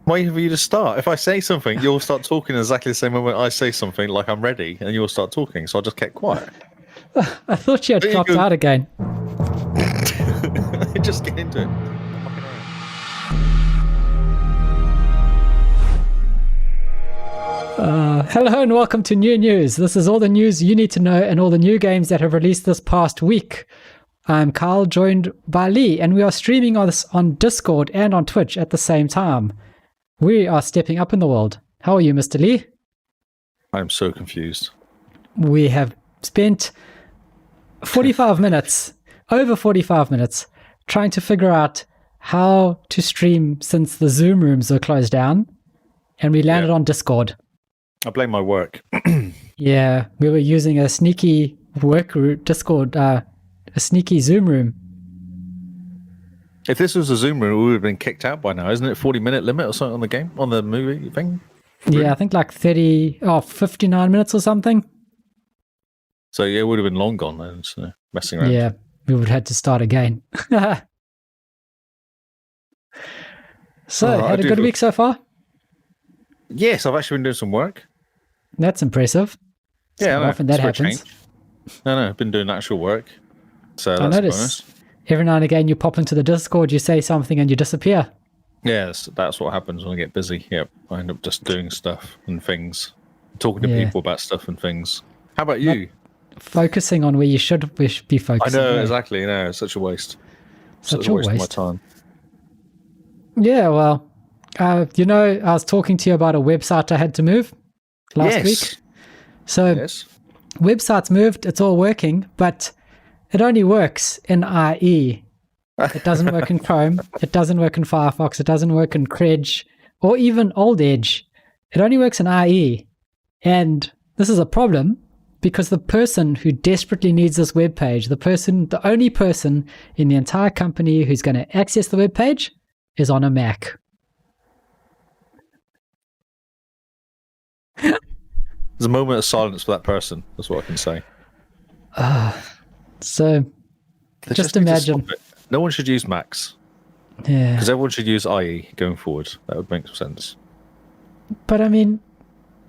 Wait for you to start. If I say something, you'll start talking exactly the same moment I say something, like I'm ready, and you'll start talking. So I'll just keep quiet. I thought you had dropped out again. Just get into it. Hello and welcome to New News. This is all the news you need to know and all the new games that have released this past week. I'm Carl, joined by Lee, and we are streaming on Discord and on Twitch at the same time. We are stepping up in the world. How are you, Mr. Lee? I'm so confused. We have spent 45 minutes, over 45 minutes, trying to figure out how to stream since the Zoom rooms are closed down, and we landed on Discord. I blame my work. Yeah, we were using a sneaky Discord, a sneaky Zoom room. If this was a Zoom room, we would have been kicked out by now. Isn't it 40-minute limit or something on the game, on the movie thing? Yeah, I think like 59 minutes or something. So yeah, it would have been long gone then, so messing around. Yeah, we would have had to start again. So, All right, had a good week so far? Yes, I've actually been doing some work. That's impressive. Yeah, I know. Often that happens. No, I've been doing actual work. So I that's notice a bonus. every now and again you pop into the Discord, you say something and you disappear. Yes, that's what happens when I get busy. Yep, I end up just doing stuff and things, talking to people about stuff and things. How about you? Focusing on where you should be focusing. I know, exactly. No, it's such a waste. Such a waste of my time. Yeah, well, I was talking to you about a website I had to move last week. So website's moved, it's all working, but it only works in IE. It doesn't work in Chrome. It doesn't work in Firefox. It doesn't work in Credge or even Old Edge. It only works in IE. And this is a problem because the person who desperately needs this web page, the only person in the entire company who's going to access the web page is on a Mac. There's a moment of silence for that person. That's what I can say. So just imagine. No one should use Macs. Yeah. Because everyone should use IE going forward. That would make sense. But I mean,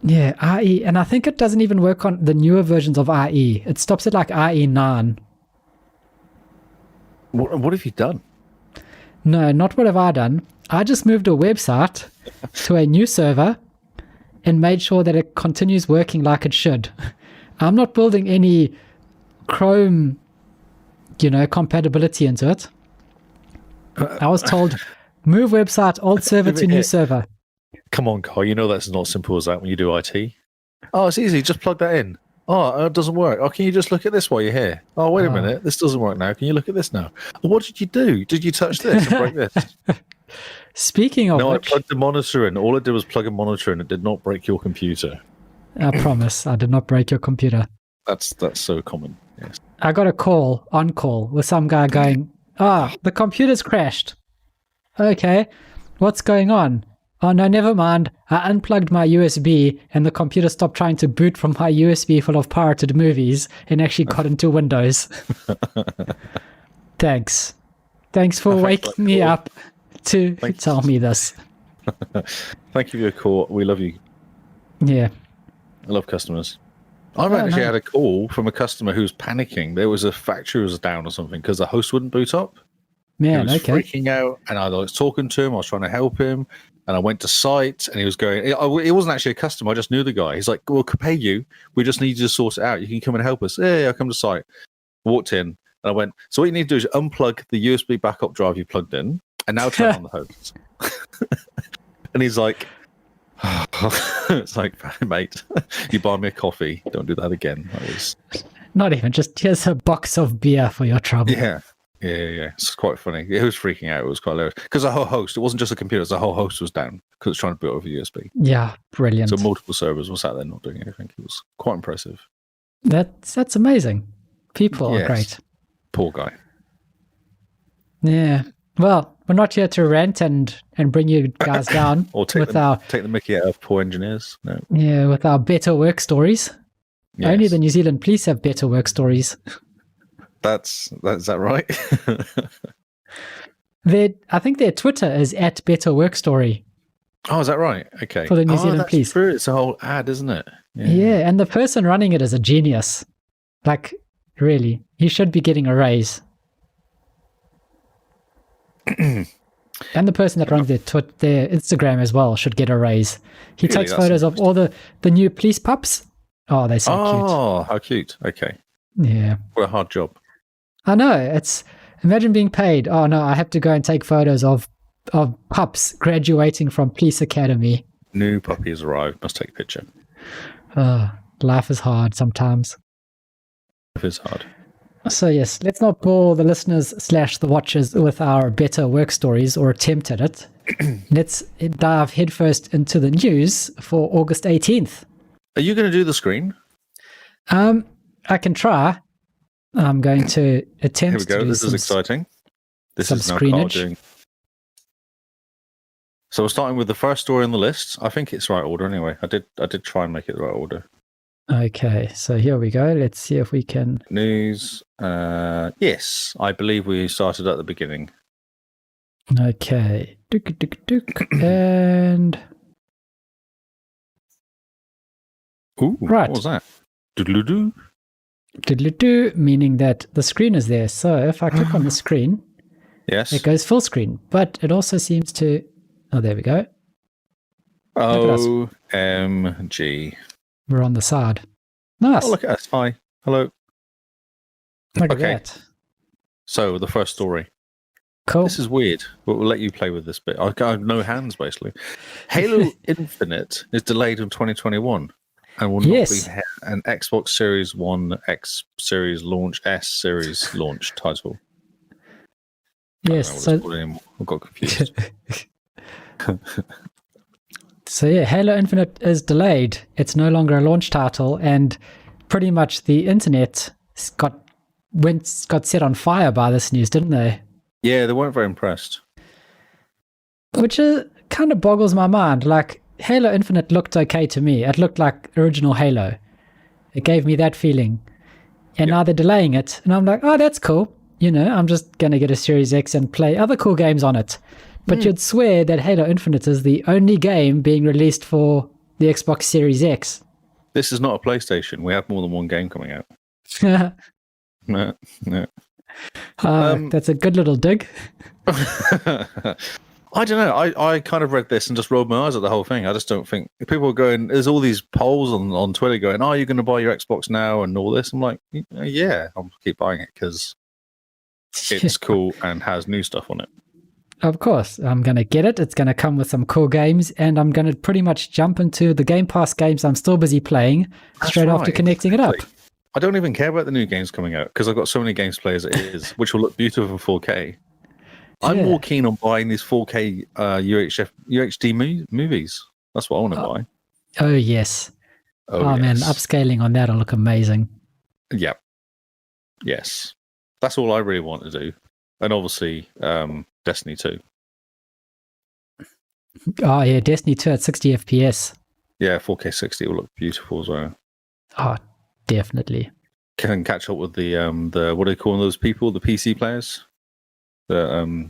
yeah, IE. And I think it doesn't even work on the newer versions of IE. It stops at like IE 9. What have you done? No, not what have I done. I just moved a website to a new server and made sure that it continues working like it should. I'm not building any Chrome, compatibility into it. I was told, move website, old server to new server. Come on, Carl. You know that's not simple as that when you do IT. Oh, it's easy. Just plug that in. Oh, it doesn't work. Oh, can you just look at this while you're here? Oh, wait a minute. This doesn't work now. Can you look at this now? What did you do? Did you touch this and break this? Speaking of which... I plugged the monitor in. All it did was plug a monitor in. It did not break your computer. I promise. I did not break your computer. That's so common. Yes. I got a on call with some guy going, the computer's crashed. Okay, what's going on? Oh, no, never mind. I unplugged my USB and the computer stopped trying to boot from my USB full of pirated movies and actually got into Windows. Thanks for waking me up to tell me this. Thank you for your call. We love you. Yeah. I love customers. I've actually had a call from a customer who's panicking. There was a factory was down or something because the host wouldn't boot up. Man, he was freaking out, and I was talking to him. I was trying to help him, and I went to site, and he was going. It wasn't actually a customer. I just knew the guy. He's like, "We'll pay you. We just need you to sort it out. You can come and help us." Yeah, I'll come to site. Walked in, and I went. So what you need to do is unplug the USB backup drive you plugged in, and now turn on the host. And he's like, it's like, mate, you buy me a coffee. Don't do that again. That was not even just here's a box of beer for your trouble. Yeah. It's quite funny. It was freaking out. It was quite hilarious because the whole host. It wasn't just a computer. The whole host was down because it's trying to boot over USB. Yeah, brilliant. So multiple servers were sat there not doing anything. It was quite impressive. That's amazing. People are great. Poor guy. Yeah. Well, we're not here to rant and bring you guys down or take the mickey out of poor engineers. No. Yeah, with our better work stories. Yes. Only the New Zealand police have better work stories. Is that right? I think their Twitter is @BetterWorkStory. Oh, is that right? Okay. For the New Zealand that's police. True. It's a whole ad, isn't it? Yeah, and the person running it is a genius. Like, really, he should be getting a raise. And the person that runs their Instagram as well should get a raise. He takes photos of all the new police pups. Oh, they're so cute. Oh, how cute. Okay. Yeah. What a hard job. I know. Imagine being paid. Oh, no, I have to go and take photos of pups graduating from police academy. New puppy has arrived. Must take a picture. Life is hard sometimes. Life is hard. So yes, let's not bore the listeners / the watchers with our better work stories or attempt at it. Let's dive headfirst into the news for August 18th. Are you going to do the screen? I can try. I'm going to attempt. Here we go. This is exciting. This is now Carl doing. So we're starting with the first story on the list. I think it's the right order anyway. I did try and make it the right order. Okay, so here we go. Let's see if we can. News. Yes, I believe we started at the beginning. Okay. And. Ooh, right. What was that? Doodle-doo. Doodle-doo, meaning that the screen is there. So if I click on the screen, yes, it goes full screen. But it also seems to. Oh, there we go. OMG. We're on the side. Nice. Oh, look at us. Hi. Hello. Look at that. So, the first story. Cool. This is weird, but we'll let you play with this bit. I have no hands, basically. Halo Infinite is delayed in 2021 and will not be an Xbox Series 1, X Series launch, S Series launch title. Yes. So I got confused. So yeah, Halo Infinite is delayed. It's no longer a launch title, and pretty much the internet got set on fire by this news, didn't they? Yeah, they weren't very impressed. Which kind of boggles my mind. Like, Halo Infinite looked okay to me. It looked like original Halo. It gave me that feeling. And now they're delaying it, and I'm like, oh, that's cool. You know, I'm just going to get a Series X and play other cool games on it. But you'd swear that Halo Infinite is the only game being released for the Xbox Series X. This is not a PlayStation. We have more than one game coming out. No. That's a good little dig. I don't know. I kind of read this and just rolled my eyes at the whole thing. I just don't think people are going. There's all these polls on Twitter going, "Oh, you're going to buy your Xbox now?" and all this. I'm like, yeah, I'll keep buying it because it's cool and has new stuff on it. Of course, I'm going to get it. It's going to come with some cool games, and I'm going to pretty much jump into the Game Pass games I'm still busy playing straight after connecting it up. I don't even care about the new games coming out because I've got so many games to play as it is, which will look beautiful in 4K. I'm more keen on buying these 4K UHD movies. That's what I want to buy. Oh, yes. Oh, man, upscaling on that will look amazing. Yeah. Yes. That's all I really want to do. And obviously, Destiny 2. Oh, yeah, Destiny 2 at 60 FPS. Yeah, 4K 60 will look beautiful as well. Oh, definitely. Can catch up with the what do they call those people? The PC players? The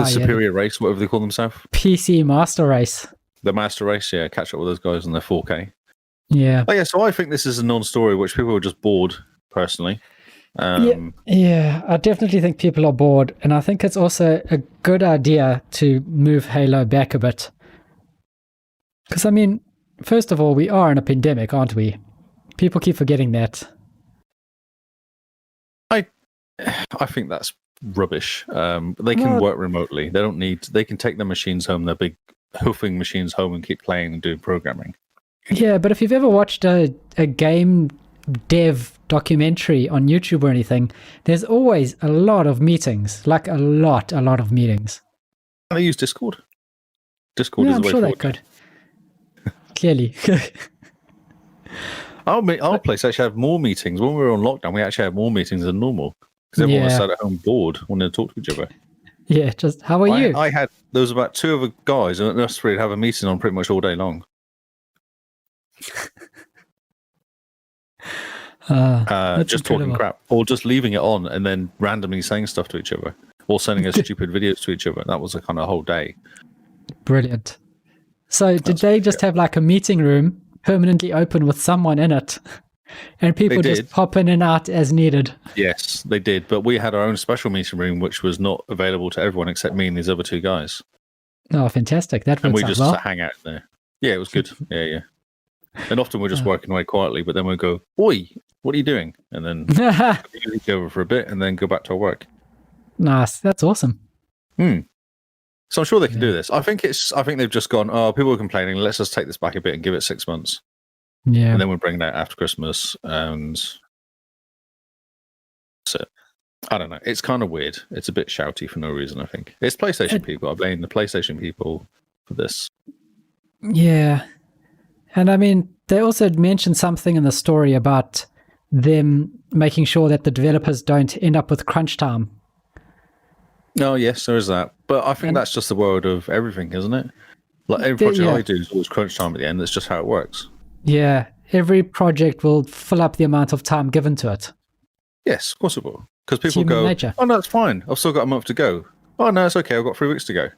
superior race, whatever they call themselves. PC Master Race. The Master Race, yeah. Catch up with those guys on their 4K. Yeah. Oh, yeah, so I think this is a non-story which people are just bored, personally. Yeah, I definitely think people are bored, and I think it's also a good idea to move Halo back a bit. Because, I mean, first of all, we are in a pandemic, aren't we? People keep forgetting that. I think that's rubbish. They can work remotely. They don't need. They can take their machines home, their big hoofing machines home, and keep playing and doing programming. Yeah, but if you've ever watched a game dev documentary on YouTube or anything, there's always a lot of meetings, like a lot of meetings. And they use Discord. Discord is the way forward. I'm sure they could. Clearly. Our place actually had more meetings. When we were on lockdown, we actually had more meetings than normal. Because everyone was sat at home bored, wanting to talk to each other. Yeah, just, how are you? There was about two other guys, and us three would have a meeting on pretty much all day long. Just talking crap, or just leaving it on and then randomly saying stuff to each other, or sending us stupid videos to each other. That was a kind of whole day. Brilliant. So did they just have like a meeting room permanently open with someone in it? And people just pop in and out as needed? Yes, they did. But we had our own special meeting room, which was not available to everyone except me and these other two guys. Oh, fantastic. That works and we just well. hang out there. Yeah, it was good. Yeah. And often we're just working away quietly, but then we'll go, "Oi, what are you doing?" And then we go over for a bit and then go back to our work. Nice. That's awesome. So I'm sure they can do this. I think they've just gone, "Oh, people are complaining. Let's just take this back a bit and give it 6 months." Yeah. And then we'll bring that after Christmas. And that's it. I don't know. It's kind of weird. It's a bit shouty for no reason, I think. It's PlayStation people. I blame the PlayStation people for this. Yeah. And I mean, they also mentioned something in the story about them making sure that the developers don't end up with crunch time. Oh, yes, there is that. But I think that's just the world of everything, isn't it? Like every project I do is always crunch time at the end. That's just how it works. Yeah. Every project will fill up the amount of time given to it. Yes, of course it will. Because people go, "Oh, no, it's fine. I've still got a month to go." "Oh, no, it's okay. I've got 3 weeks to go."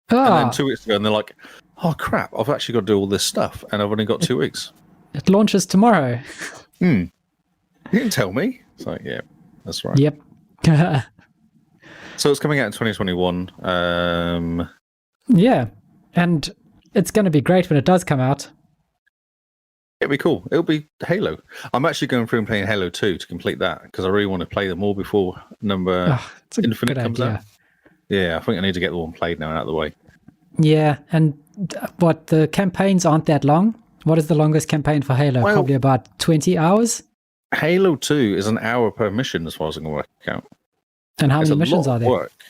And then 2 weeks to go, and they're like, "Oh, crap. I've actually got to do all this stuff, and I've only got 2 weeks." It launches tomorrow. You didn't tell me. It's like, yeah, that's right. Yep. So it's coming out in 2021. Yeah. And it's going to be great when it does come out. It'll be cool. It'll be Halo. I'm actually going through and playing Halo 2 to complete that because I really want to play them all before Infinite comes out. Yeah, I think I need to get the one played now and out of the way. Yeah, and the campaigns aren't that long? What is the longest campaign for Halo? Well, probably about 20 hours? Halo 2 is an hour per mission as far as I can work out. And how many missions are there? Work.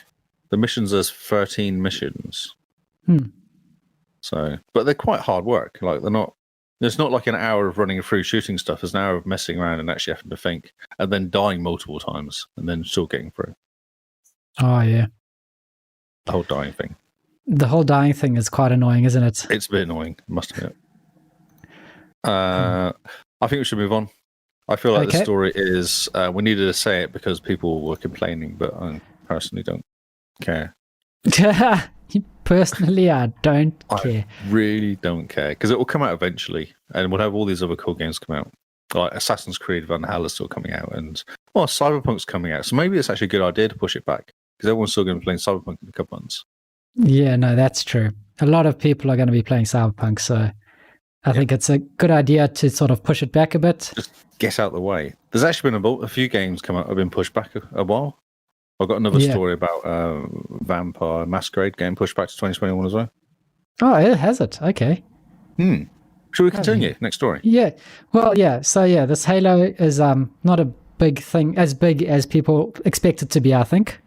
The missions are 13 missions. So, but they're quite hard work. Like they're not. It's not like an hour of running through shooting stuff. There's an hour of messing around and actually having to think, and then dying multiple times, and then still getting through. Oh yeah, the whole dying thing. The whole dying thing is quite annoying, isn't it? It's a bit annoying, I must admit. I think we should move on. I feel like the story is we needed to say it because people were complaining, but I personally don't care. Personally, I don't care. I really don't care because it will come out eventually, and we'll have all these other cool games come out. Like Assassin's Creed Valhalla is still coming out, and Cyberpunk's coming out. So maybe it's actually a good idea to push it back because everyone's still going to be playing Cyberpunk in a couple months. Yeah, no, that's true. A lot of people are going to be playing Cyberpunk, so I think it's a good idea to sort of push it back a bit. Just get out of the way. There's actually been a few games come out have been pushed back a while. I've got another story about Vampire Masquerade getting pushed back to 2021 as well. Oh, it has it. Okay. Should we continue? Next story. Yeah. Well, yeah. So, yeah, this Halo is not a big thing, as big as people expect it to be, I think.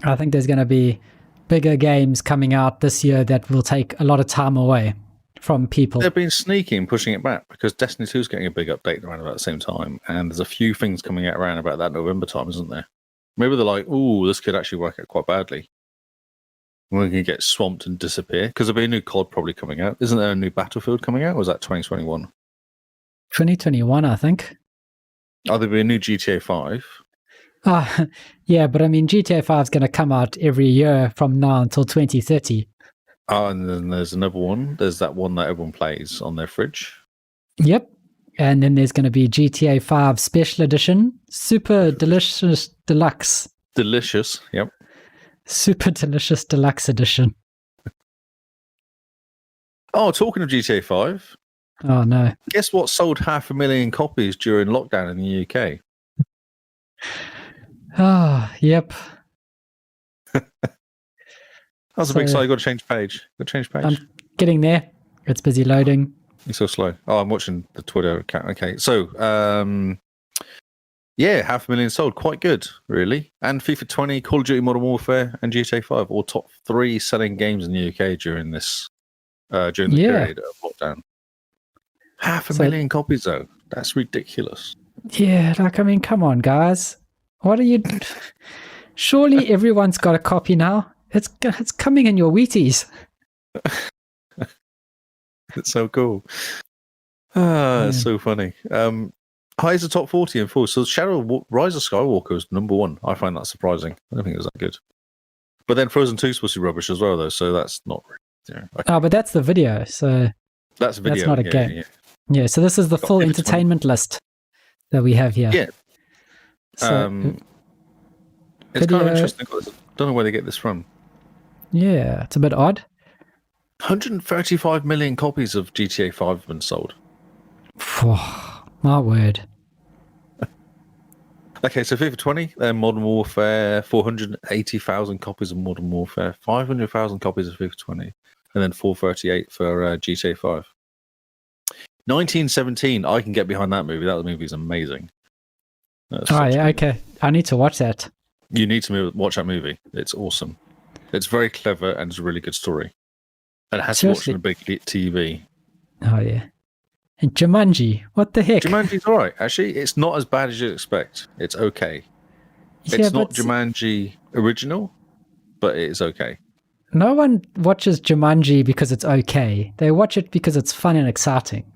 I think there's going to be bigger games coming out this year that will take a lot of time away from people. They've been sneaky and pushing it back because Destiny 2 is getting a big update around about the same time, and there's a few things coming out around about that November time, isn't there? Maybe they're like, "Oh, this could actually work out quite badly. We're going to get swamped and disappear." Because there'll be a new COD probably coming out. Isn't there a new Battlefield coming out, or is that 2021? 2021, I think. Oh, there'll be a new GTA 5. Yeah, but I mean, GTA 5 is going to come out every year from now until 2030. Oh, and then there's another one. There's that one that everyone plays on their fridge. Yep. And then there's going to be GTA 5 Special Edition, Super Delicious Deluxe. Delicious, yep. Super Delicious Deluxe Edition. Oh, talking of GTA 5. Oh, no. Guess what sold 500,000 copies during lockdown in the UK? Yep. That was a big sigh. You've got to change page. I'm getting there. It's busy loading. You're so slow. Oh, I'm watching the Twitter account. Okay. So, 500,000 sold. Quite good, really. And FIFA 20, Call of Duty Modern Warfare, and GTA 5, all top 3 selling games in the UK during this during the period of lockdown. 500,000 copies, though. That's ridiculous. Yeah, like, I mean, come on, guys. What are you... Surely everyone's got a copy now. It's coming in your Wheaties. It's so cool. It's so funny. Highs the top 40 in full. So Rise of Skywalker was number 1. I find that surprising. I don't think it was that good. But then Frozen 2 is supposed to be rubbish as well, though, so that's not Yeah. Okay. Oh, but that's the video. So That's a video. That's not a game. Yeah. So this is the full entertainment list that we have here. Yeah. So, it's kind of interesting. I don't know where they get this from. Yeah, it's a bit odd. 135 million copies of GTA 5 have been sold. My word. Okay, so FIFA 20, Modern Warfare, 480,000 copies of Modern Warfare, 500,000 copies of FIFA 20, and then 438 for GTA 5. 1917, I can get behind that movie. That movie is amazing. Yeah, okay. I need to watch that. You need to watch that movie. It's awesome. It's very clever and it's a really good story. And it has to watch on a big TV. Oh, yeah. And Jumanji, what the heck? Jumanji's all right. Actually, it's not as bad as you'd expect. It's okay. It's not Jumanji original, but it is okay. No one watches Jumanji because it's okay. They watch it because it's fun and exciting.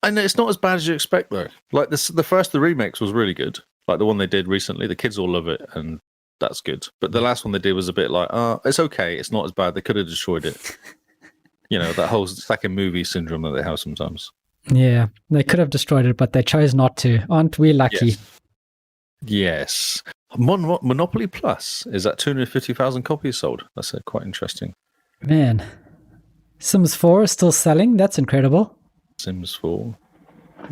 And it's not as bad as you expect, though. Like the remakes was really good. Like the one they did recently, the kids all love it, and that's good. But the last one they did was a bit like, it's okay. It's not as bad. They could have destroyed it. That whole second movie syndrome that they have sometimes. Yeah, they could have destroyed it, but they chose not to. Aren't we lucky? Yes. Monopoly Plus is at 250,000 copies sold. That's quite interesting. Man. Sims 4 is still selling. That's incredible. Sims 4.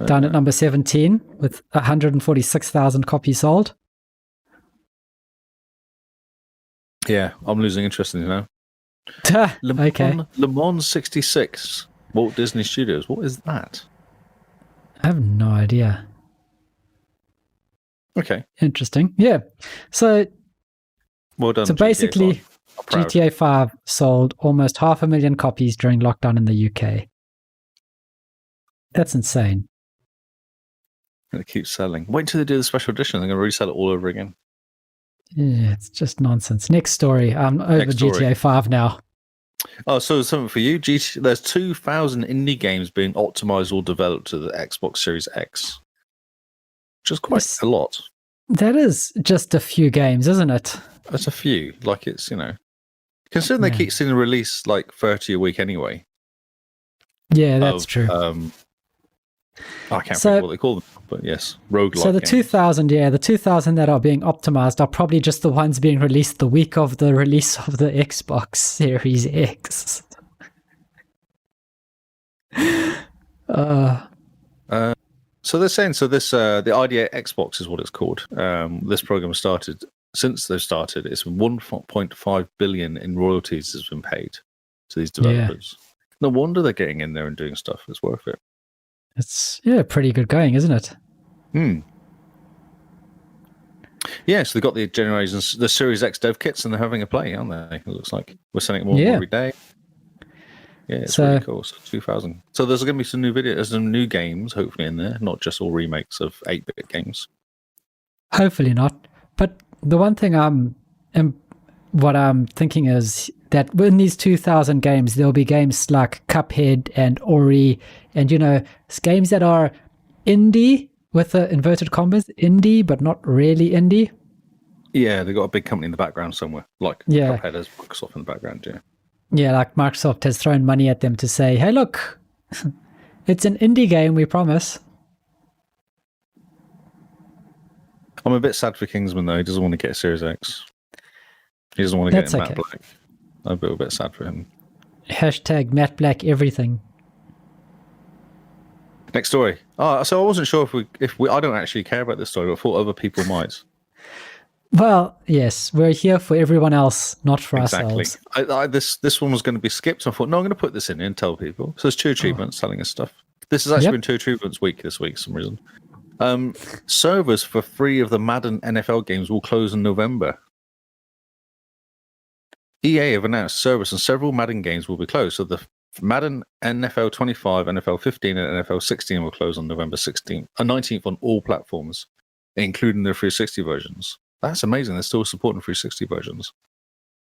Down at number 17 with 146,000 copies sold. Yeah, I'm losing interest in it now. Okay. Le Mans 66. Walt Disney Studios. What is that? I have no idea. Okay. Interesting. Yeah. So, well done. So basically, GTA 5 sold almost 500,000 copies during lockdown in the UK. That's insane. And it keeps selling. Wait until they do the special edition. They're going to resell it all over again. Yeah, it's just nonsense. Next story. I'm over GTA 5 now. Oh, so something for you. There's 2,000 indie games being optimized or developed to the Xbox Series X, which is quite a lot. That is just a few games, isn't it? That's a few. Like it's, considering they keep seeing a release like 30 a week anyway. Yeah, that's true. I can't remember what they call them, but yes, roguelike. So the 2,000 that are being optimized are probably just the ones being released the week of the release of the Xbox Series X. So they're saying this the IDA Xbox is what it's called. This program started since they've started. It's 1.5 billion in royalties has been paid to these developers. Yeah. No wonder they're getting in there and doing stuff. It's worth it. It's pretty good going, isn't it? Yeah, so they've got the Series X dev kits, and they're having a play, aren't they? It looks like we're selling it more every day. Yeah, it's really cool. So 2,000. So there's going to be some new videos, some new games, hopefully in there, not just all remakes of 8-bit games. Hopefully not. But the one thing what I'm thinking is that in these 2,000 games, there'll be games like Cuphead and Ori, and games that are indie with the inverted commas, indie but not really indie. Yeah, they've got a big company in the background somewhere, like Cuphead has Microsoft in the background. Yeah, like Microsoft has thrown money at them to say, "Hey, look, it's an indie game, we promise." I'm a bit sad for Kingsman though. He doesn't want to get a Series X. He doesn't want to get Matt Black. I'm a bit sad for him. # Matt Black everything. Next story. So I wasn't sure if we. I don't actually care about this story, but I thought other people might. Well, yes, we're here for everyone else, not for ourselves. This one was going to be skipped. I thought, no, I'm going to put this in and tell people. So there's 2 achievements selling us stuff. This has actually been 2 achievements week this week for some reason. Servers for 3 of the Madden NFL games will close in November. EA have announced servers and several Madden games will be closed. So the Madden NFL 25, NFL 15, and NFL 16 will close on November 19th on all platforms, including the 360 versions. That's amazing. They're still supporting 360 versions.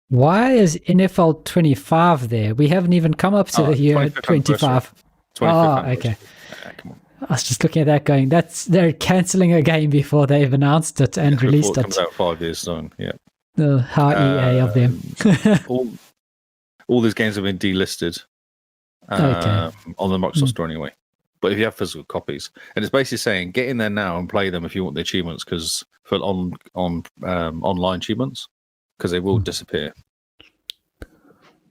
Why is NFL 25 there? We haven't even come up to the year 25. Okay. Yeah, come on. I was just looking at that going, they're cancelling a game before they've announced it and released it. Comes out 5 years soon, yeah. How EA of them. all these games have been delisted on the Microsoft Store anyway. But if you have physical copies, and it's basically saying get in there now and play them if you want the achievements, because for online achievements, because they will disappear,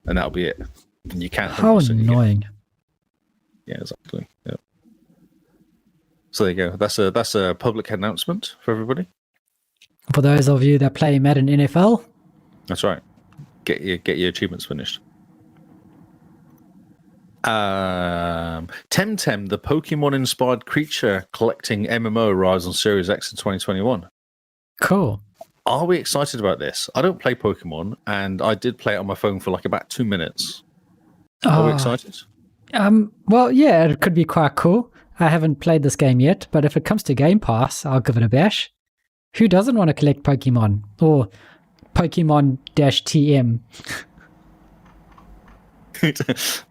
and that'll be it. And you can't. How annoying! Yeah, exactly. Yeah. So there you go. That's a public announcement for everybody. For those of you that play Madden NFL, that's right. Get your achievements finished. Temtem, the Pokemon-inspired creature collecting MMO, arrives on Series X in 2021. Cool. Are we excited about this? I don't play Pokemon, and I did play it on my phone for like about 2 minutes. Are we excited? Well, yeah, it could be quite cool. I haven't played this game yet, but if it comes to Game Pass, I'll give it a bash. Who doesn't want to collect Pokemon? Or Pokemon-TM?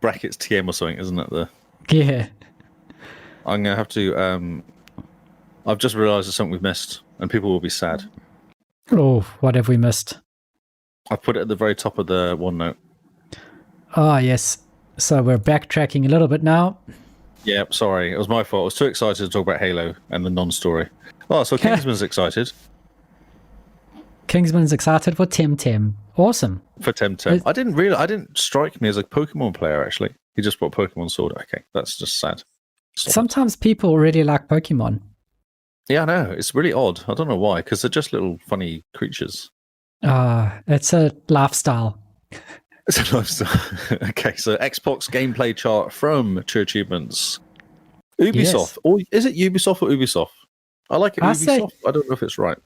Brackets TM or something, isn't it? Yeah. I'm gonna have to. I've just realised there's something we've missed, and people will be sad. Oh, what have we missed? I put it at the very top of the OneNote. Oh yes. So we're backtracking a little bit now. Yeah, sorry, it was my fault. I was too excited to talk about Halo and the non-story. Oh, so Kingsman's excited. Kingsman's excited for Temtem. Awesome. For Temtem. I didn't strike me as a Pokemon player, actually. He just bought Pokemon Sword. Okay, that's just sad. Sometimes people really like Pokemon. Yeah, I know. It's really odd. I don't know why, because they're just little funny creatures. It's a lifestyle. It's a lifestyle. Okay, so Xbox gameplay chart from True Achievements. Ubisoft. Yes. Or is it Ubisoft or Ubisoft? I like it Ubisoft. I don't know if it's right.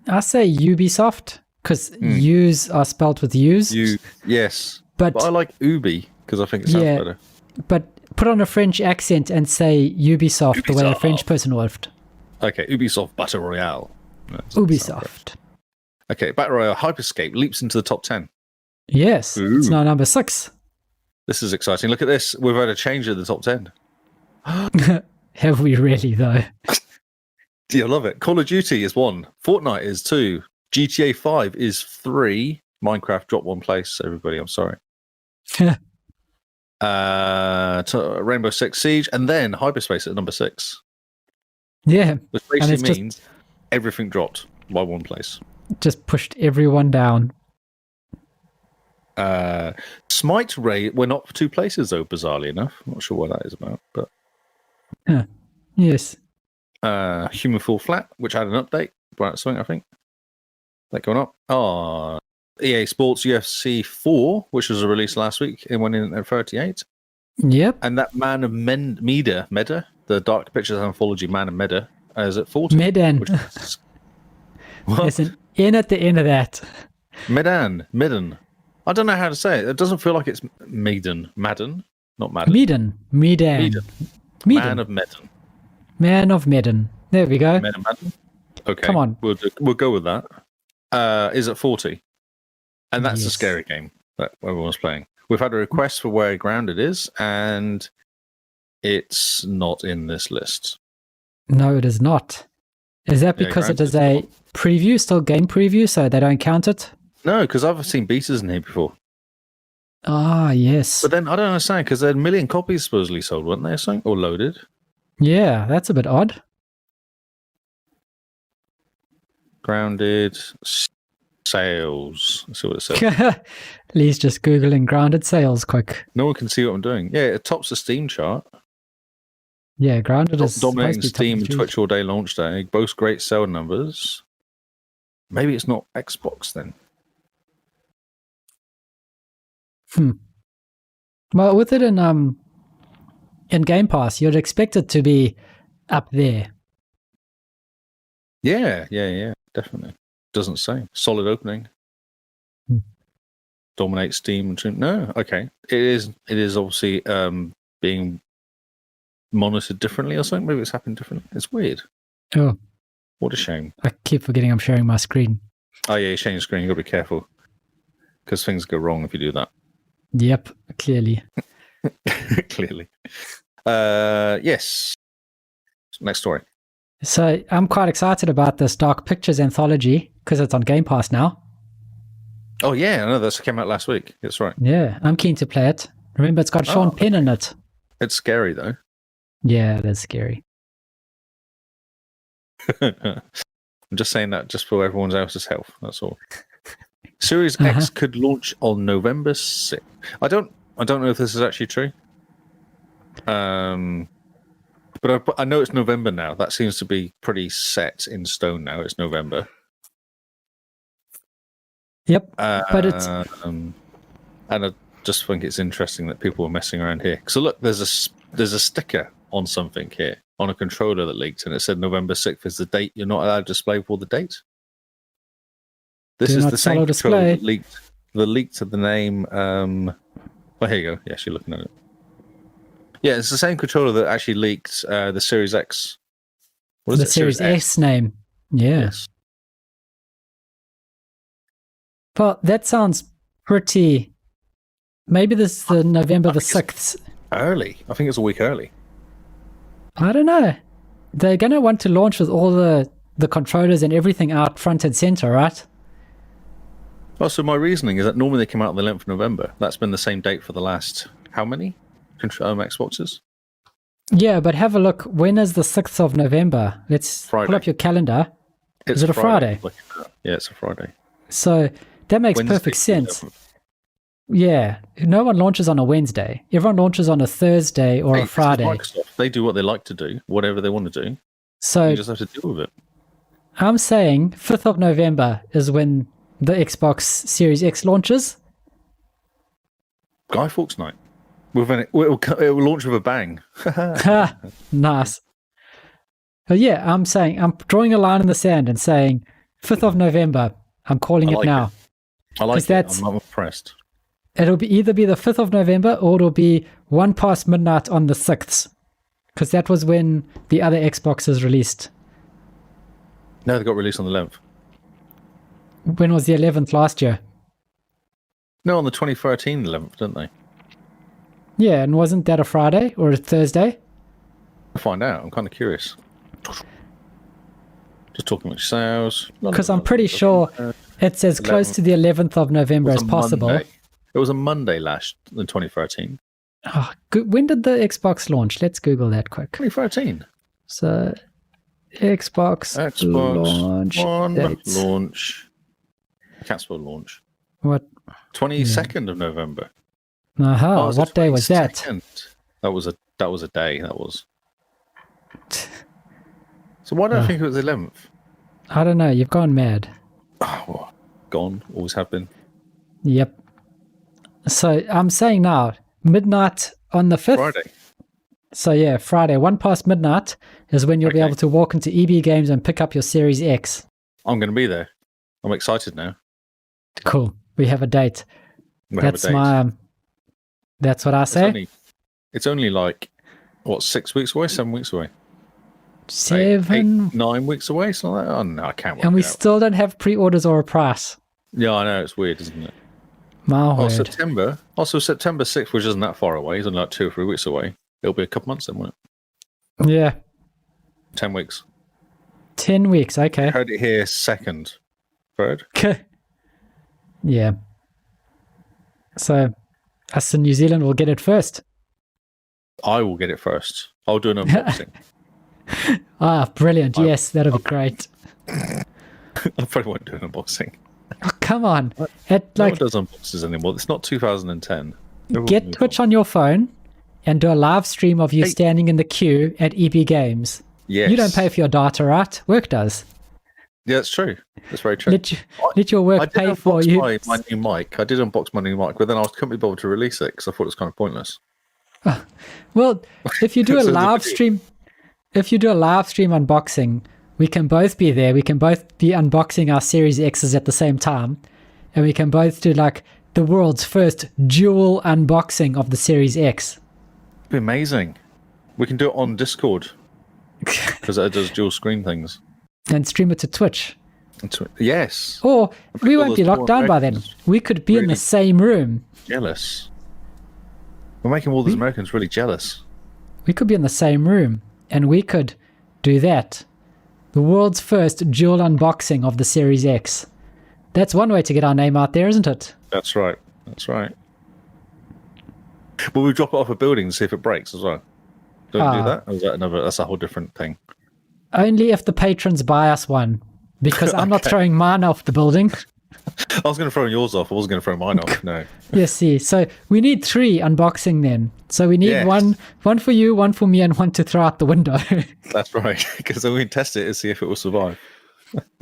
I say Ubisoft because U's are spelled with U's. Yes. But I like Ubi because I think it sounds better. But put on a French accent and say Ubisoft the way a French person would. Okay, Ubisoft Battle Royale. Ubisoft. Okay, Battle Royale Hyperscape leaps into the top 10. Yes, it's now number 6. This is exciting. Look at this. We've had a change at the top 10. Have we really, though? Yeah, I love it. Call of Duty is 1. Fortnite is 2. GTA 5 is 3. Minecraft dropped 1 place, everybody. I'm sorry. Rainbow Six Siege, and then Hyperspace at number 6. Yeah. Which basically means everything dropped by 1 place. Just pushed everyone down. Smite Raid went up 2 places, though, bizarrely enough. I'm not sure what that is about, but... Yes. Human Fall Flat, which had an update about something, I think. That going up. EA Sports UFC 4, which was released last week, it went in at 38. Yep. And that Man of Meda, the Dark Pictures anthology Man of Meda, is at 40. Medan. There's an N at the end of that. Medan. I don't know how to say it. It doesn't feel like it's Maiden. Madden? Not Madden. Medan. Man of Medan. Man of Medan. There we go. Man of Madden? Okay. Come on. We'll go with that. Is at 40. And that's a scary game that everyone's playing. We've had a request for where Grounded is, and it's not in this list. No, it is not. Is that because it is a preview, still game preview, so they don't count it? No, because I've seen betas in here before. Ah, yes. But then I don't understand, because there are 1 million copies supposedly sold, weren't they, or something? Or loaded? Yeah, that's a bit odd. Grounded sales. Let's see what it says. Lee's just Googling Grounded sales quick. No one can see what I'm doing. Yeah, it tops the Steam chart. Yeah, Grounded is dominating Steam and Twitch all day launch day. Boasts great sale numbers. Maybe it's not Xbox then. Well, with it in Game Pass, you'd expect it to be up there. Yeah, definitely. Doesn't say. Solid opening. Dominate Steam. No, okay. It is obviously being monitored differently or something. Maybe it's happened differently. It's weird. Oh. What a shame. I keep forgetting I'm sharing my screen. Oh, yeah, you're sharing the screen. You've got to be careful. Because things go wrong if you do that. Yep, clearly. Clearly. Yes. Next story. So I'm quite excited about this Dark Pictures anthology because it's on Game Pass now. Oh yeah, I know that came out last week. That's right. Yeah, I'm keen to play it. Remember, it's got Sean Penn in it. It's scary though. Yeah, that's scary. I'm just saying that just for everyone else's health. That's all. Series X could launch on November 6th. I don't know if this is actually true. But I know it's November now. That seems to be pretty set in stone now. It's November. Yep. But it's and I just think it's interesting that people are messing around here. So look, there's a sticker on something here on a controller that leaked, and it said November 6th is the date. You're not allowed to display for the date. This is the same controller that leaked to the name. Well, here you go. Yes, you're looking at it. Yeah, it's the same controller that actually leaked the Series X. What is the it? Series S name. Yeah. Yes. Well, that sounds pretty. Maybe this is the November the 6th. Early. I think it's a week early. I don't know. They're going to want to launch with all the controllers and everything out front and center, right? Oh, so my reasoning is that normally they come out on the 11th of November. That's been the same date for the last, how many Xboxes? Yeah, but have a look. When is the 6th of November? Let's pull up your calendar. Is it a Friday? Yeah, it's a Friday. So that makes perfect sense. Yeah, no one launches on a Wednesday. Everyone launches on a Thursday or a Friday. Microsoft, they do what they like to do, whatever they want to do. So you just have to deal with it. I'm saying 5th of November is when the Xbox Series X launches. Guy Fawkes night. It will launch with a bang. Nice. But yeah, I'm drawing a line in the sand and saying 5th of November. I'm calling it now. I like it. I'm impressed. It'll either be the 5th of November or it'll be 1 past midnight on the 6th. Because that was when the other Xboxes released. No, they got released on the 11th. When was the 11th last year? No, on the 2013 11th, didn't they? Yeah, and wasn't that a Friday or a Thursday? I'll find out. I'm kind of curious. Just talking about sales. Because I'm pretty sure it's as close to the 11th of November as possible. Monday. It was a Monday in 2013. Oh, when did the Xbox launch? Let's Google that quick. 2013. So, Xbox launch. Catsport launch. What? 22nd of November. What day was that? That was a day. That was. So why do I think it was 11th? I don't know. You've gone mad. Oh, well, gone. Always have been. Yep. So I'm saying now, midnight on the 5th. Friday. So yeah, Friday, 1 past midnight is when you'll be able to walk into EB Games and pick up your Series X. I'm going to be there. I'm excited now. Cool. We have a date. That's what I say. It's only like, what, 6 weeks away? 7 weeks away? 9 weeks away? Something like that? Oh, no, I can't work And we out. still don't have pre-orders or a price. Yeah, I know. It's weird, isn't it? My word. September 6th, which isn't that far away. It's only like 2 or 3 weeks away. It'll be a couple months then, won't it? Yeah. 10 weeks. 10 weeks, okay. I heard it here second. Third? Yeah. So, us in New Zealand will get it first. I will get it first. I'll do an unboxing. Brilliant. Yes, that'll be great. I probably won't do an unboxing. Oh, come on. No one does unboxes anymore. It's not 2010. Get Twitch on your phone and do a live stream of you standing in the queue at EB Games. Yes. You don't pay for your data, right? Work does. Yeah, that's true. That's very true. Let your work pay for you. My new mic. I did unbox my new mic, but then I couldn't be bothered to release it because I thought it was kind of pointless. Well, if you do a live stream, unboxing, we can both be there. We can both be unboxing our Series X's at the same time, and we can both do like the world's first dual unboxing of the Series X. It'd be amazing. We can do it on Discord because it does dual screen things. And stream it to Twitch. Yes. Or we won't be locked down by then. We could be in the same room. Jealous. We're making all these Americans really jealous. We could be in the same room and we could do that. The world's first dual unboxing of the Series X. That's one way to get our name out there, isn't it? That's right. Will we drop it off a building and see if it breaks as well? Don't do that? Or is that that's a whole different thing? Only if the patrons buy us one, because I'm not throwing mine off the building. I was going to throw yours off. I wasn't going to throw mine off. No. Yes, see. So we need 3 unboxing then. So we need one for you, one for me, and one to throw out the window. That's right. Because then we can test it and see if it will survive.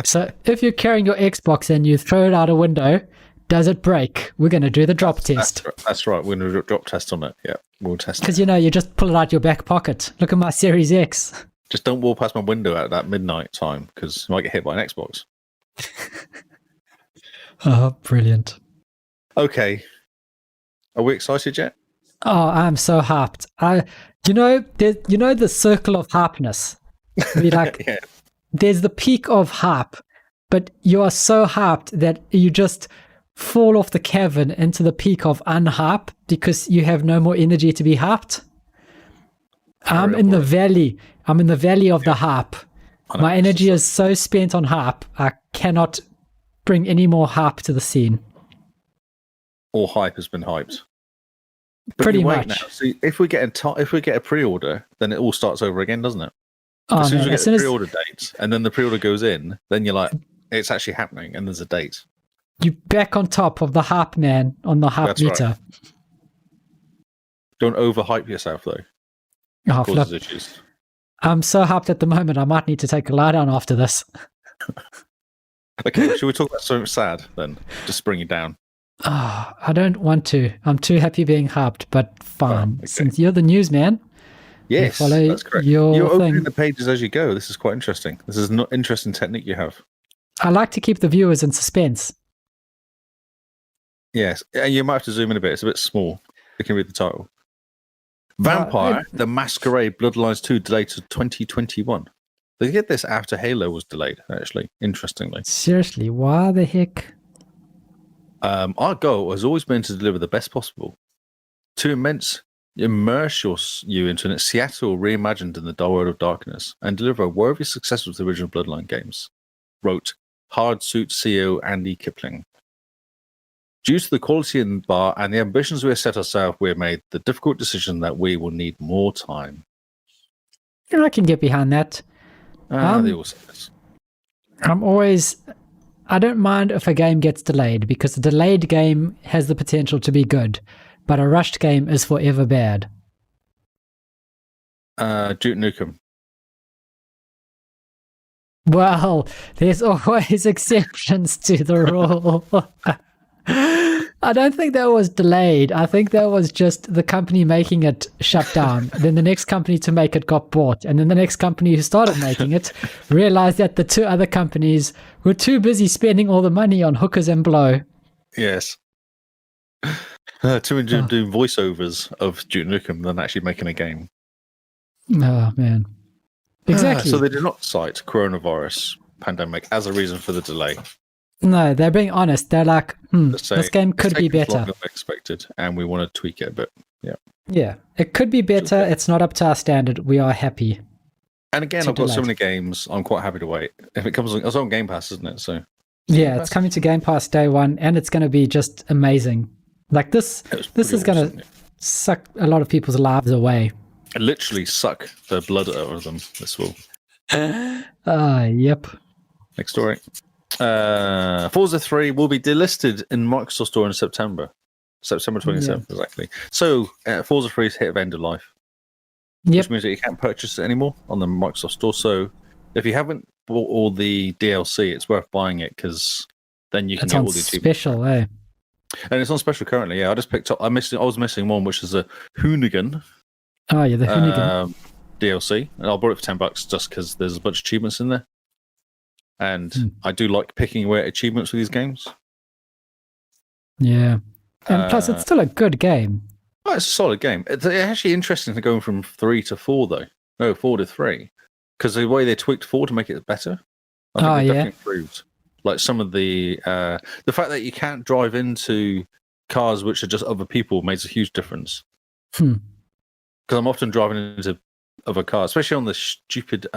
So if you're carrying your Xbox and you throw it out a window, does it break? We're going to do the drop test. That's right. We're going to do a drop test on it. Yeah, we'll test it. Because, you just pull it out your back pocket. Look at my Series X. Just don't walk past my window at that midnight time because you might get hit by an Xbox. Oh, brilliant. Okay. Are we excited yet? Oh, I'm so hyped. The circle of hypeness. Yeah. There's the peak of hype, but you are so hyped that you just fall off the cavern into the peak of unhype because you have no more energy to be hyped. I'm in the valley of the hype. My energy is so spent on hype, I cannot bring any more hype to the scene. All hype has been hyped. But Pretty much. Now. See, if we get a pre-order, then it all starts over again, doesn't it? Oh, as soon as we get a pre-order as date, and then the pre-order goes in, then you're like, it's actually happening, and there's a date. You're back on top of the hype man on the hype meter. Right. Don't overhype yourself, though. Oh, causes issues. I'm so hyped at the moment, I might need to take a lie down after this. Okay, should we talk about something sad then? Just bring it down. Oh, I don't want to. I'm too happy being hyped, but fine. Okay. Since you're the news man, yes, that's correct. You're opening the pages as you go. This is quite interesting. This is an interesting technique you have. I like to keep the viewers in suspense. Yes, and you might have to zoom in a bit. It's a bit small. You can read the title. Vampire: The Masquerade Bloodlines 2 delayed to 2021. They get this after Halo was delayed, actually, interestingly. Seriously, why the heck? Our goal has always been to deliver the best possible. To immerse you into Seattle reimagined in the world of darkness and deliver a worthy success with the original Bloodline games, wrote Hard Suit CEO Andy Kipling. Due to the quality in the bar and the ambitions we have set ourselves, we have made the difficult decision that we will need more time. I can get behind that. They all say this. I don't mind if a game gets delayed because a delayed game has the potential to be good, but a rushed game is forever bad. Duke Nukem. Well, there's always exceptions to the rule. I don't think that was delayed. I think that was just the company making it shut down. Then the next company to make it got bought. And then the next company who started making it realized that the 2 other companies were too busy spending all the money on hookers and blow. Yes. Too doing voiceovers of Duke Nukem than actually making a game. Oh, man. Exactly. So they did not cite coronavirus pandemic as a reason for the delay. No, they're being honest. They're like, this game could be better. Longer than expected, and we want to tweak it a bit. Yeah. Yeah, it could be better. Okay. It's not up to our standard. We are happy. And again, I've got so many games. I'm quite happy to wait. If it comes, it's on Game Pass, isn't it? So. Yeah, it's coming to Game Pass day 1, and it's going to be just amazing. Like this is going to suck a lot of people's lives away. Literally suck the blood out of them. This will. Yep. Next story. Forza 3 will be delisted in Microsoft Store in September 27th, exactly. So Forza 3's hit of end of life, which means that you can't purchase it anymore on the Microsoft Store. So if you haven't bought all the DLC, it's worth buying it because then you can get all the achievements. Special, eh? And it's on special currently. Yeah, I just picked up. I was missing one, which is a Hoonigan. Oh yeah, the Hoonigan DLC, and I bought it for $10 just because there's a bunch of achievements in there. And I do like picking away at achievements with these games. Yeah. And plus, it's still a good game. Oh, it's a solid game. It's actually interesting to go from 3 to 4, though. No, 4 to 3. Because the way they tweaked 4 to make it better, I think they definitely improved. Like some of the fact that you can't drive into cars which are just other people makes a huge difference. Because I'm often driving into other cars, especially on the stupid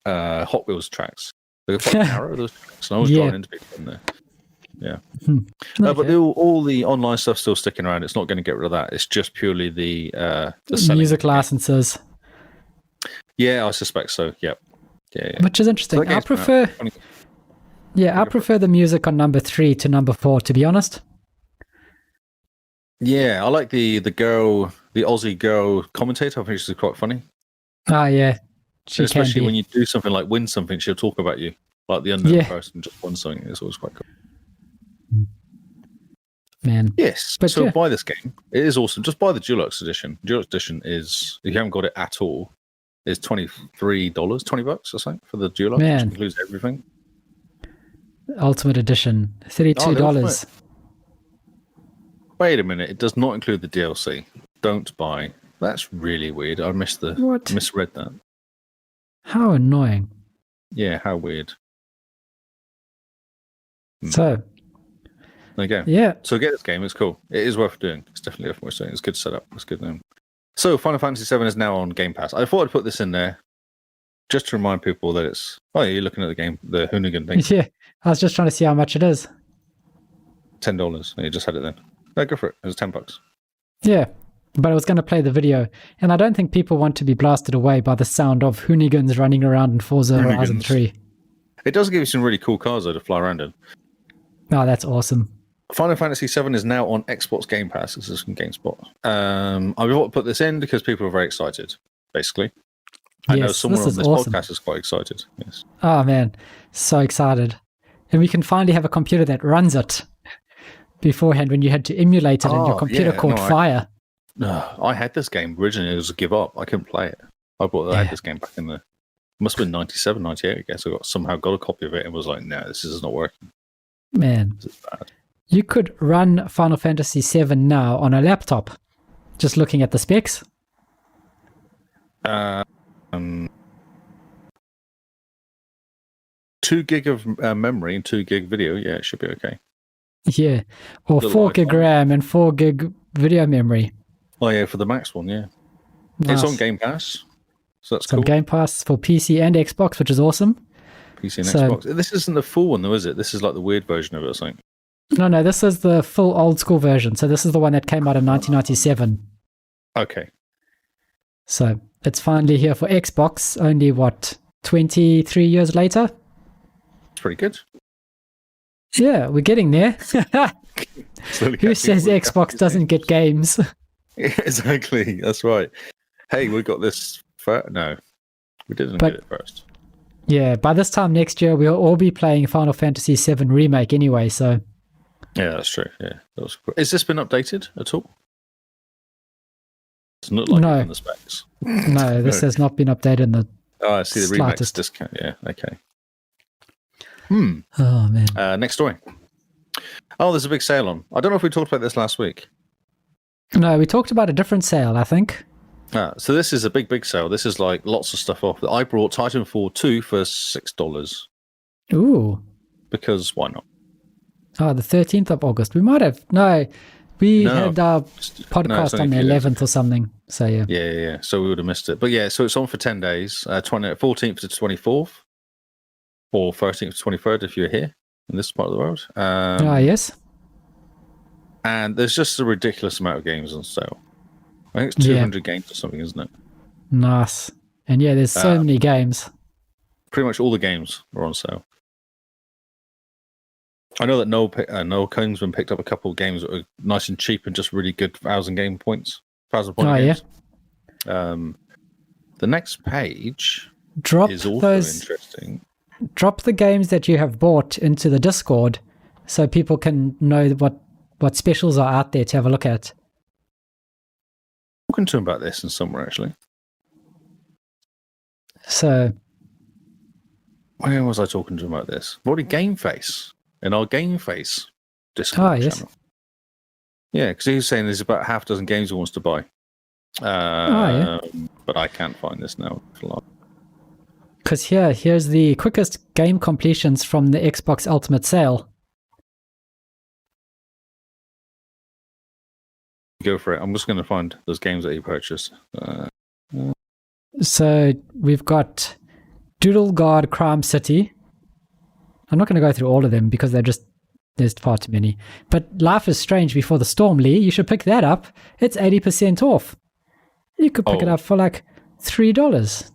Hot Wheels tracks. They're quite narrow. Those tracks, and I was driving into people in there. Yeah. Okay. But all the online stuff's still sticking around. It's not going to get rid of that. It's just purely the music licenses. Yeah, I suspect so. Yep. Yeah. Which is interesting. I prefer the music on number 3 to number 4, to be honest. Yeah, I like the Aussie girl commentator. I think she's quite funny. Ah, yeah. Especially when you do something like win something, she'll talk about you. Like the unknown person just won something. It's always quite cool. Man. Yes. But so buy this game. It is awesome. Just buy the Deluxe edition. Deluxe edition is, if you haven't got it at all, is $23, $20 or something for the Deluxe, which includes everything. Ultimate edition, $32. Wait a minute, it does not include the DLC. Don't buy. That's really weird. I misread that. How annoying. Yeah, how weird. So there you go. Yeah. So get this game. It's cool. It is worth doing. It's definitely worth doing. It's good setup. It's good name. So Final Fantasy VII is now on Game Pass. I thought I'd put this in there just to remind people that it's. Oh, you're looking at the game, the Hoonigan thing. Yeah, I was just trying to see how much it is. $10. You just had it then. No, go for it. It was $10. Yeah, but I was going to play the video, and I don't think people want to be blasted away by the sound of Hoonigans running around in Forza Horizon 3. It does give you some really cool cars though to fly around in. Oh, that's awesome. Final Fantasy VII is now on Xbox Game Pass. This is from GameSpot. I want to put this in because people are very excited, basically. I know someone on this podcast is quite excited. Yes. Oh, man. So excited. And we can finally have a computer that runs it. Beforehand, when you had to emulate it and your computer caught fire. I had this game originally. It was a give up. I couldn't play it. I had this game back in the... must have been 97, 98, I guess. I somehow got a copy of it and was like, no, this is not working. Man. This is bad. You could run Final Fantasy VII now on a laptop, just looking at the specs. 2 gig of memory and 2 gig video. Yeah, it should be okay. Yeah, or 4 gig RAM and 4 gig video memory. Oh yeah, for the Max one, yeah. Nice. It's on Game Pass, so that's it's cool. on Game Pass for PC and Xbox, which is awesome. PC and Xbox. This isn't the full one though, is it? This is like the weird version of it or something. No, this is the full old school version. So this is the one that came out in 1997. Okay. So it's finally here for Xbox, only 23 years later? It's pretty good. Yeah, we're getting there. Who says Xbox doesn't get games? Exactly, that's right. Hey, we got this first. No, we didn't get it first. Yeah, by this time next year, we'll all be playing Final Fantasy VII Remake anyway, so... Yeah, that's true. Yeah, that was cool. Has this been updated at all? It's not like in the specs. No, this has not been updated in the I see the Remake's discount. Yeah, okay. Oh, man. Next story. Oh, there's a big sale on. I don't know if we talked about this last week. No, we talked about a different sale, I think. So this is a big sale. This is like lots of stuff off. I brought Titanfall 2 for $6. Ooh. Because why not? Oh, the 13th of August. We might have. No, we had our podcast on the 11th or something. So, yeah. Yeah. So we would have missed it. But yeah, so it's on for 10 days, 14th to 24th, or 13th to 23rd if you're here in this part of the world. Yes. And there's just a ridiculous amount of games on sale. I think it's 200 games or something, isn't it? Nice. And yeah, there's so many games. Pretty much all the games are on sale. I know that Noel Kingsman picked up a couple of games that were nice and cheap and just really good 1,000 game points. 1,000 point games. Yeah. The next page is also interesting. Drop the games that you have bought into the Discord so people can know what specials are out there to have a look at. Talking to him about this in somewhere actually. So, where was I talking to him about this? What a Game Face in our Game Face Discord channel. Yeah, because he was saying there's about half a dozen games he wants to buy. But I can't find this now. Because here's the quickest game completions from the Xbox Ultimate Sale. Go for it. I'm just going to find those games that you purchased. So we've got Doodle Guard Crime City, I'm not going to go through all of them because there's far too many. But Life is Strange Before the Storm, Lee, you should pick that up. It's 80% off. You could pick it up for like $3.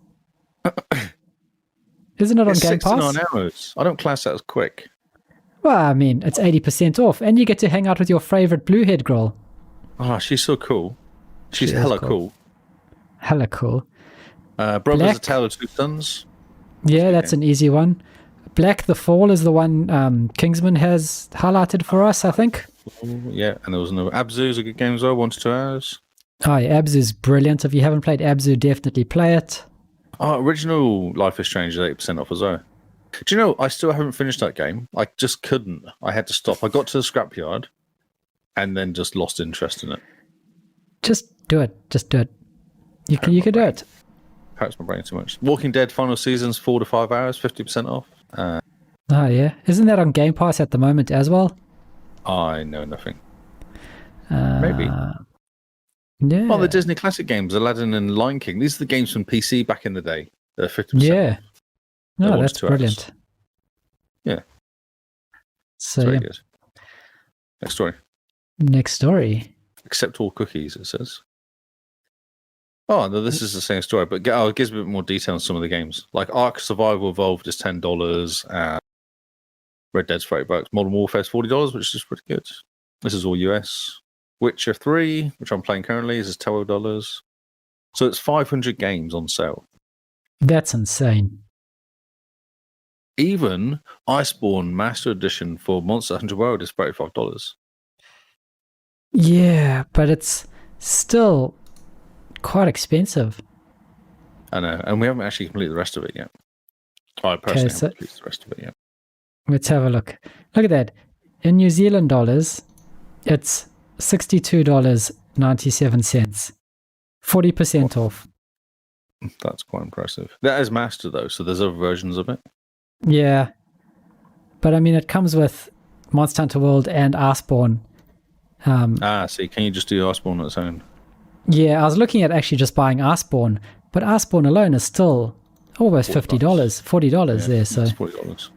Isn't it on Game Pass? 69 hours. I don't class that as quick. Well, I mean, it's 80% off, and you get to hang out with your favorite blue-haired girl. Oh, she's so cool. She's hella cool. Hella cool. Brothers A Tale of Two Sons. Yeah, that's an easy one. Black the Fall is the one Kingsman has highlighted for us, I think. Yeah, and there was another. Abzu's a good game as well, 1 to 2 hours. Oh, yeah, Abzu's brilliant. If you haven't played Abzu, definitely play it. Oh, original Life is Strange is 8% off as well. Do you know, I still haven't finished that game. I just couldn't. I had to stop. I got to the scrapyard and then just lost interest in it. Just do it. Just do it. You can do it. Hurts my brain too much. Walking Dead final seasons, 4 to 5 hours, 50% off. Oh, yeah. Isn't that on Game Pass at the moment as well? I know nothing. Maybe. Yeah. Well, the Disney classic games, Aladdin and Lion King, these are the games from PC back in the day. They're 50% Yeah. off. No, that's brilliant. Hours. Yeah. So, very good. Next story. Next story. Accept all cookies, it says. Oh, no, this is the same story, but it gives a bit more detail on some of the games. Like Ark Survival Evolved is $10. Red Dead's $30. Modern Warfare is $40, which is pretty good. This is all US. Witcher 3, which I'm playing currently, is $12. So it's 500 games on sale. That's insane. Even Iceborne Master Edition for Monster Hunter World is $35. Yeah, but it's still quite expensive. I know, and we haven't actually completed the rest of it yet. I personally haven't completed the rest of it yet. Let's have a look. Look at that. In New Zealand dollars, it's $62.97. 40% off. That's quite impressive. That is Master, though, so there's other versions of it. Yeah. But, I mean, it comes with Monster Hunter World and Iceborne. See, can you just do Iceborne on its own? Yeah, I was looking at actually just buying Iceborne, but Iceborne alone is still almost $50, $40 there. So it's $40.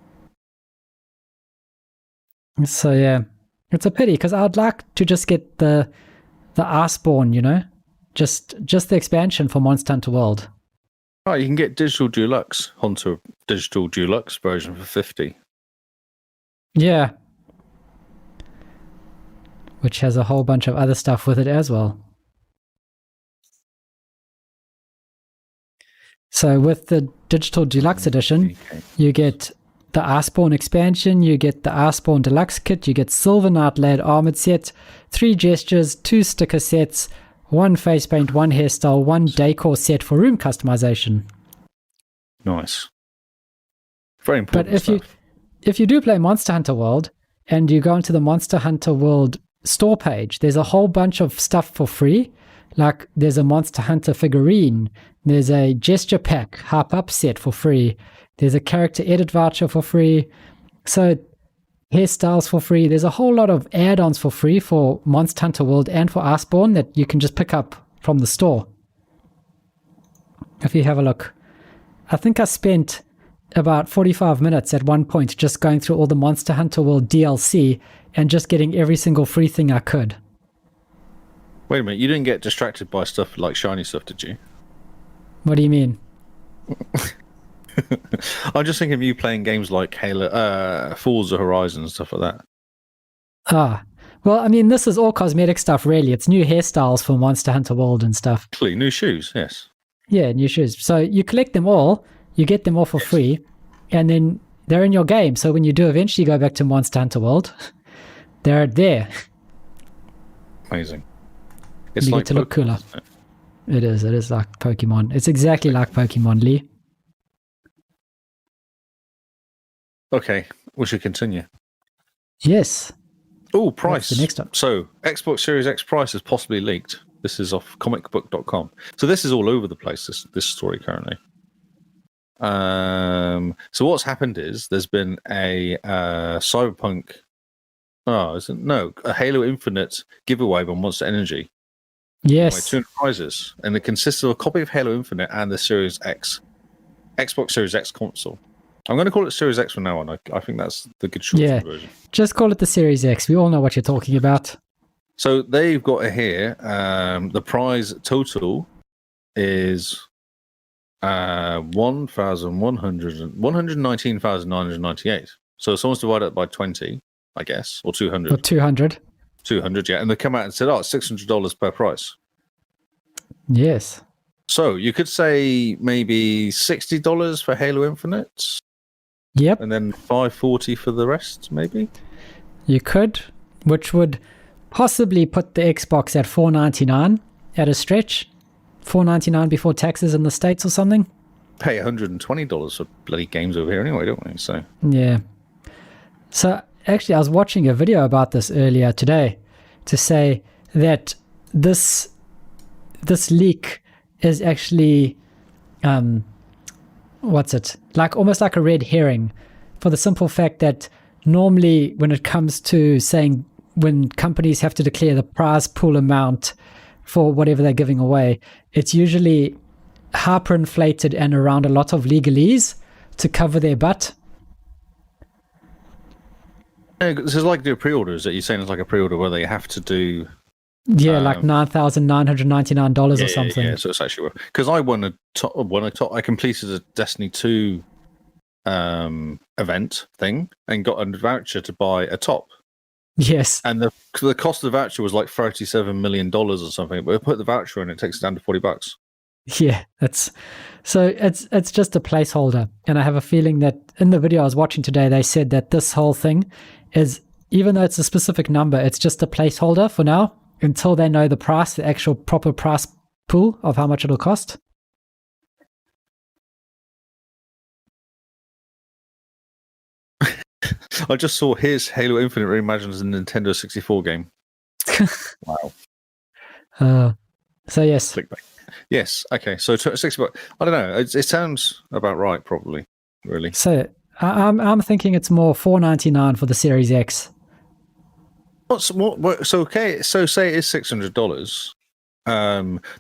So, yeah, it's a pity because I'd like to just get the Iceborne, you know, just the expansion for Monster Hunter World. Oh, you can get Digital Deluxe, Hunter Digital Deluxe version for $50. Yeah. Which has a whole bunch of other stuff with it as well. So with the Digital Deluxe Edition, you get the Iceborne expansion, you get the Iceborne Deluxe kit, you get Silver Knight Lad Armored set, 3 gestures, 2 sticker sets, 1 face paint, 1 hairstyle, 1 decor set for room customization. Nice. Very important. But if you do play Monster Hunter World and you go into the Monster Hunter World store page, there's a whole bunch of stuff for free. Like there's a Monster Hunter figurine, there's a gesture pack harp up set for free, there's a character edit voucher for free, so hairstyles for free. There's a whole lot of add-ons for free for Monster Hunter World and for Iceborne that you can just pick up from the store. If you have a look, I think I spent about 45 minutes at one point just going through all the Monster Hunter World DLC and just getting every single free thing I could. Wait a minute, you didn't get distracted by stuff like shiny stuff, did you? What do you mean? I'm just thinking of you playing games like Halo, Forza Horizon and stuff like that. Well, I mean, this is all cosmetic stuff, really. It's new hairstyles for Monster Hunter World and stuff. Actually, new shoes, yes. Yeah, new shoes. So you collect them all, you get them all for free, and then they're in your game. So when you do eventually go back to Monster Hunter World, they're there. Amazing. It's you like get to look cooler. It is like Pokemon. It's exactly like Pokemon, Lee. Okay, we should continue. Yes. Oh, price. What's the next one? So, Xbox Series X price is possibly leaked. This is off comicbook.com. So this is all over the place, this story currently. So what's happened is there's been a Cyberpunk... a Halo Infinite giveaway by Monster Energy. Yes. 200 prizes, and it consists of a copy of Halo Infinite and the Series X, Xbox Series X console. I'm going to call it Series X from now on. I think that's the good short version. Just call it the Series X. We all know what you're talking about. So they've got it here. The prize total is 119,998. So someone's divided it by 20, I guess, or 200. Or 200. 200, yeah. And they come out and said, oh, it's $600 per price. Yes. So you could say maybe $60 for Halo Infinite. Yep. And then $540 for the rest, maybe? You could, which would possibly put the Xbox at $499 at a stretch. $499 before taxes in the States or something. Pay $120 for bloody games over here anyway, don't we? So yeah. So actually, I was watching a video about this earlier today to say that this leak is actually like almost like a red herring, for the simple fact that normally when it comes to saying when companies have to declare the prize pool amount for whatever they're giving away, it's usually hyperinflated and around a lot of legalese to cover their butt. This is like the pre-orders that you're saying. It's like a pre-order where they have to do like $9,999 or something. Yeah, so it's actually because I I completed a Destiny 2 event thing and got a voucher to buy a top. Yes, and the cost of the voucher was like $37 million or something. But we put the voucher in, it takes it down to $40. Yeah, it's just a placeholder, and I have a feeling that in the video I was watching today, they said that this whole thing is, even though it's a specific number, it's just a placeholder for now until they know the price, the actual proper price pool of how much it'll cost. I just saw here's Halo Infinite reimagined as a Nintendo 64 game. Wow. So yes. Clickbait. Yes. Okay. So 60. I don't know. It sounds about right, probably. Really. So I'm thinking it's more $499 for the Series X. So okay. So say it's $600.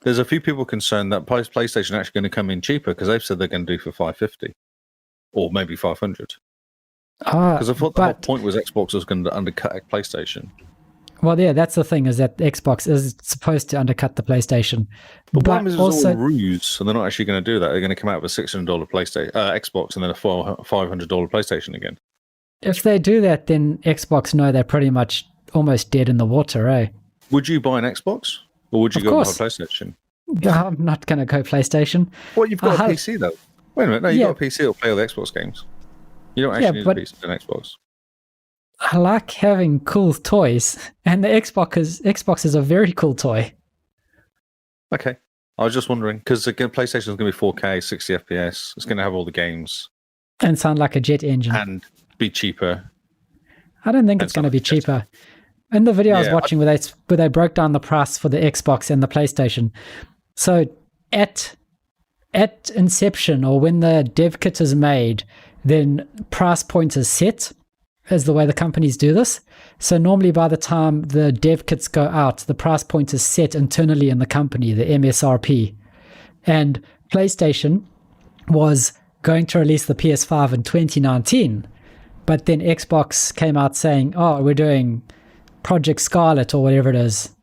There's a few people concerned that PlayStation are actually going to come in cheaper because they've said they're going to do for $550 or maybe $500. Because I thought the whole point was Xbox was going to undercut PlayStation. Well, yeah, that's the thing, is that Xbox is supposed to undercut the PlayStation. But why is it all a ruse, and they're not actually going to do that? They're going to come out with a $600 PlayStation, Xbox, and then a $500 PlayStation again. If they do that, then Xbox know they're pretty much almost dead in the water, eh? Would you buy an Xbox, or would you go buy a PlayStation? I'm not going to go PlayStation. Well, you've got a PC though. Wait a minute, no, you've got a PC that'll play all the Xbox games. You don't actually need a PC and Xbox. I like having cool toys, and the Xbox is a very cool toy. Okay. I was just wondering, because again, PlayStation is going to be 4K, 60 FPS. It's going to have all the games. And sound like a jet engine. And be cheaper. I don't think it's going to be cheaper. In the video I was watching where they broke down the price for the Xbox and the PlayStation. So at inception, or when the dev kit is made, then price point is set, is the way the companies do this. So normally by the time the dev kits go out, the price point is set internally in the company, the MSRP. And PlayStation was going to release the PS5 in 2019, but then Xbox came out saying, oh, we're doing Project Scarlet or whatever it is,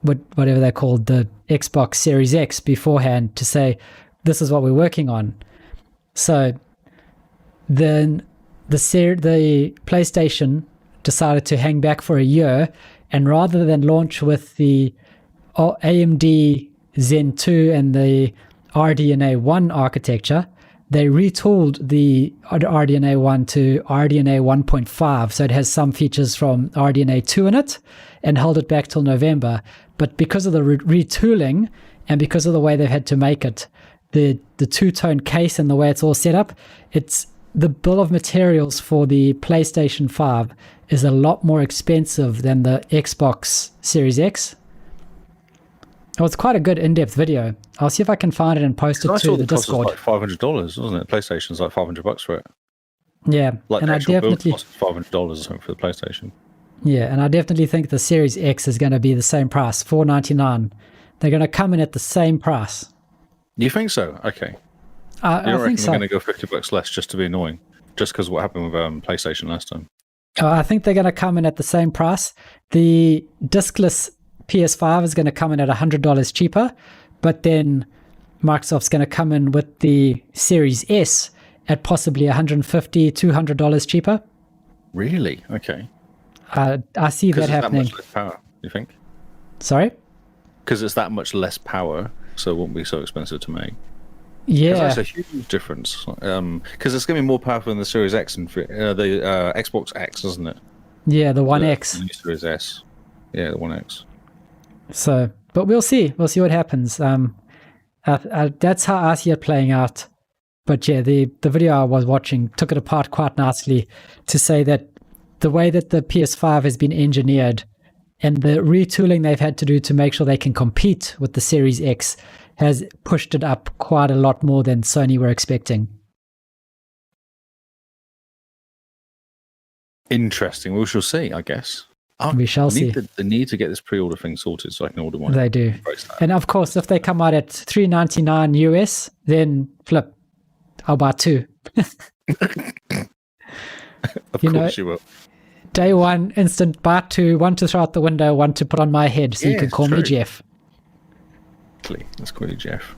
whatever they're called, the Xbox Series X beforehand, to say, this is what we're working on. So then the PlayStation decided to hang back for a year, and rather than launch with the AMD Zen 2 and the RDNA 1 architecture, they retooled the RDNA 1 to RDNA 1.5, so it has some features from RDNA 2 in it, and held it back till November. But because of the retooling and because of the way they've had to make it, the two-tone case and the way it's all set up, the bill of materials for the PlayStation 5 is a lot more expensive than the Xbox Series X. Oh, it's quite a good in-depth video. I'll see if I can find it and post it to the Discord. Like $500, wasn't it? PlayStation's like $500 for it. Yeah, like and the actual build cost $500 or something for the PlayStation. Yeah, and I definitely think the Series X is going to be the same price, $499. They're going to come in at the same price. You think so? Okay. I think so. We're going to go $50 less just to be annoying? just because what happened with PlayStation last time. I think they're going to come in at the same price. The discless PS5 is going to come in at $100 cheaper, but then Microsoft's going to come in with the Series S at possibly $150, $200 cheaper. Really? Okay. I see that happening. That much less power, you think? Sorry? Because it's that much less power, so it won't be so expensive to make. Yeah. That's a huge difference. Because it's going to be more powerful than the Series X and the Xbox X, isn't it? Yeah, the One X. The Series S. Yeah, the One X. So, but we'll see. We'll see what happens. That's how I see it playing out. But yeah, the video I was watching took it apart quite nicely to say that the way that the PS5 has been engineered and the retooling they've had to do to make sure they can compete with the Series X has pushed it up quite a lot more than Sony were expecting. Interesting. We shall see, I guess. We shall see. They need to get this pre-order thing sorted so I can order one. They do. And of course, if they come out at $399 US, then flip. I'll buy two. Of course you will. Day one, instant buy two, one to throw out the window, one to put on my head, so you can call me Jeff. Let's call you Jeff.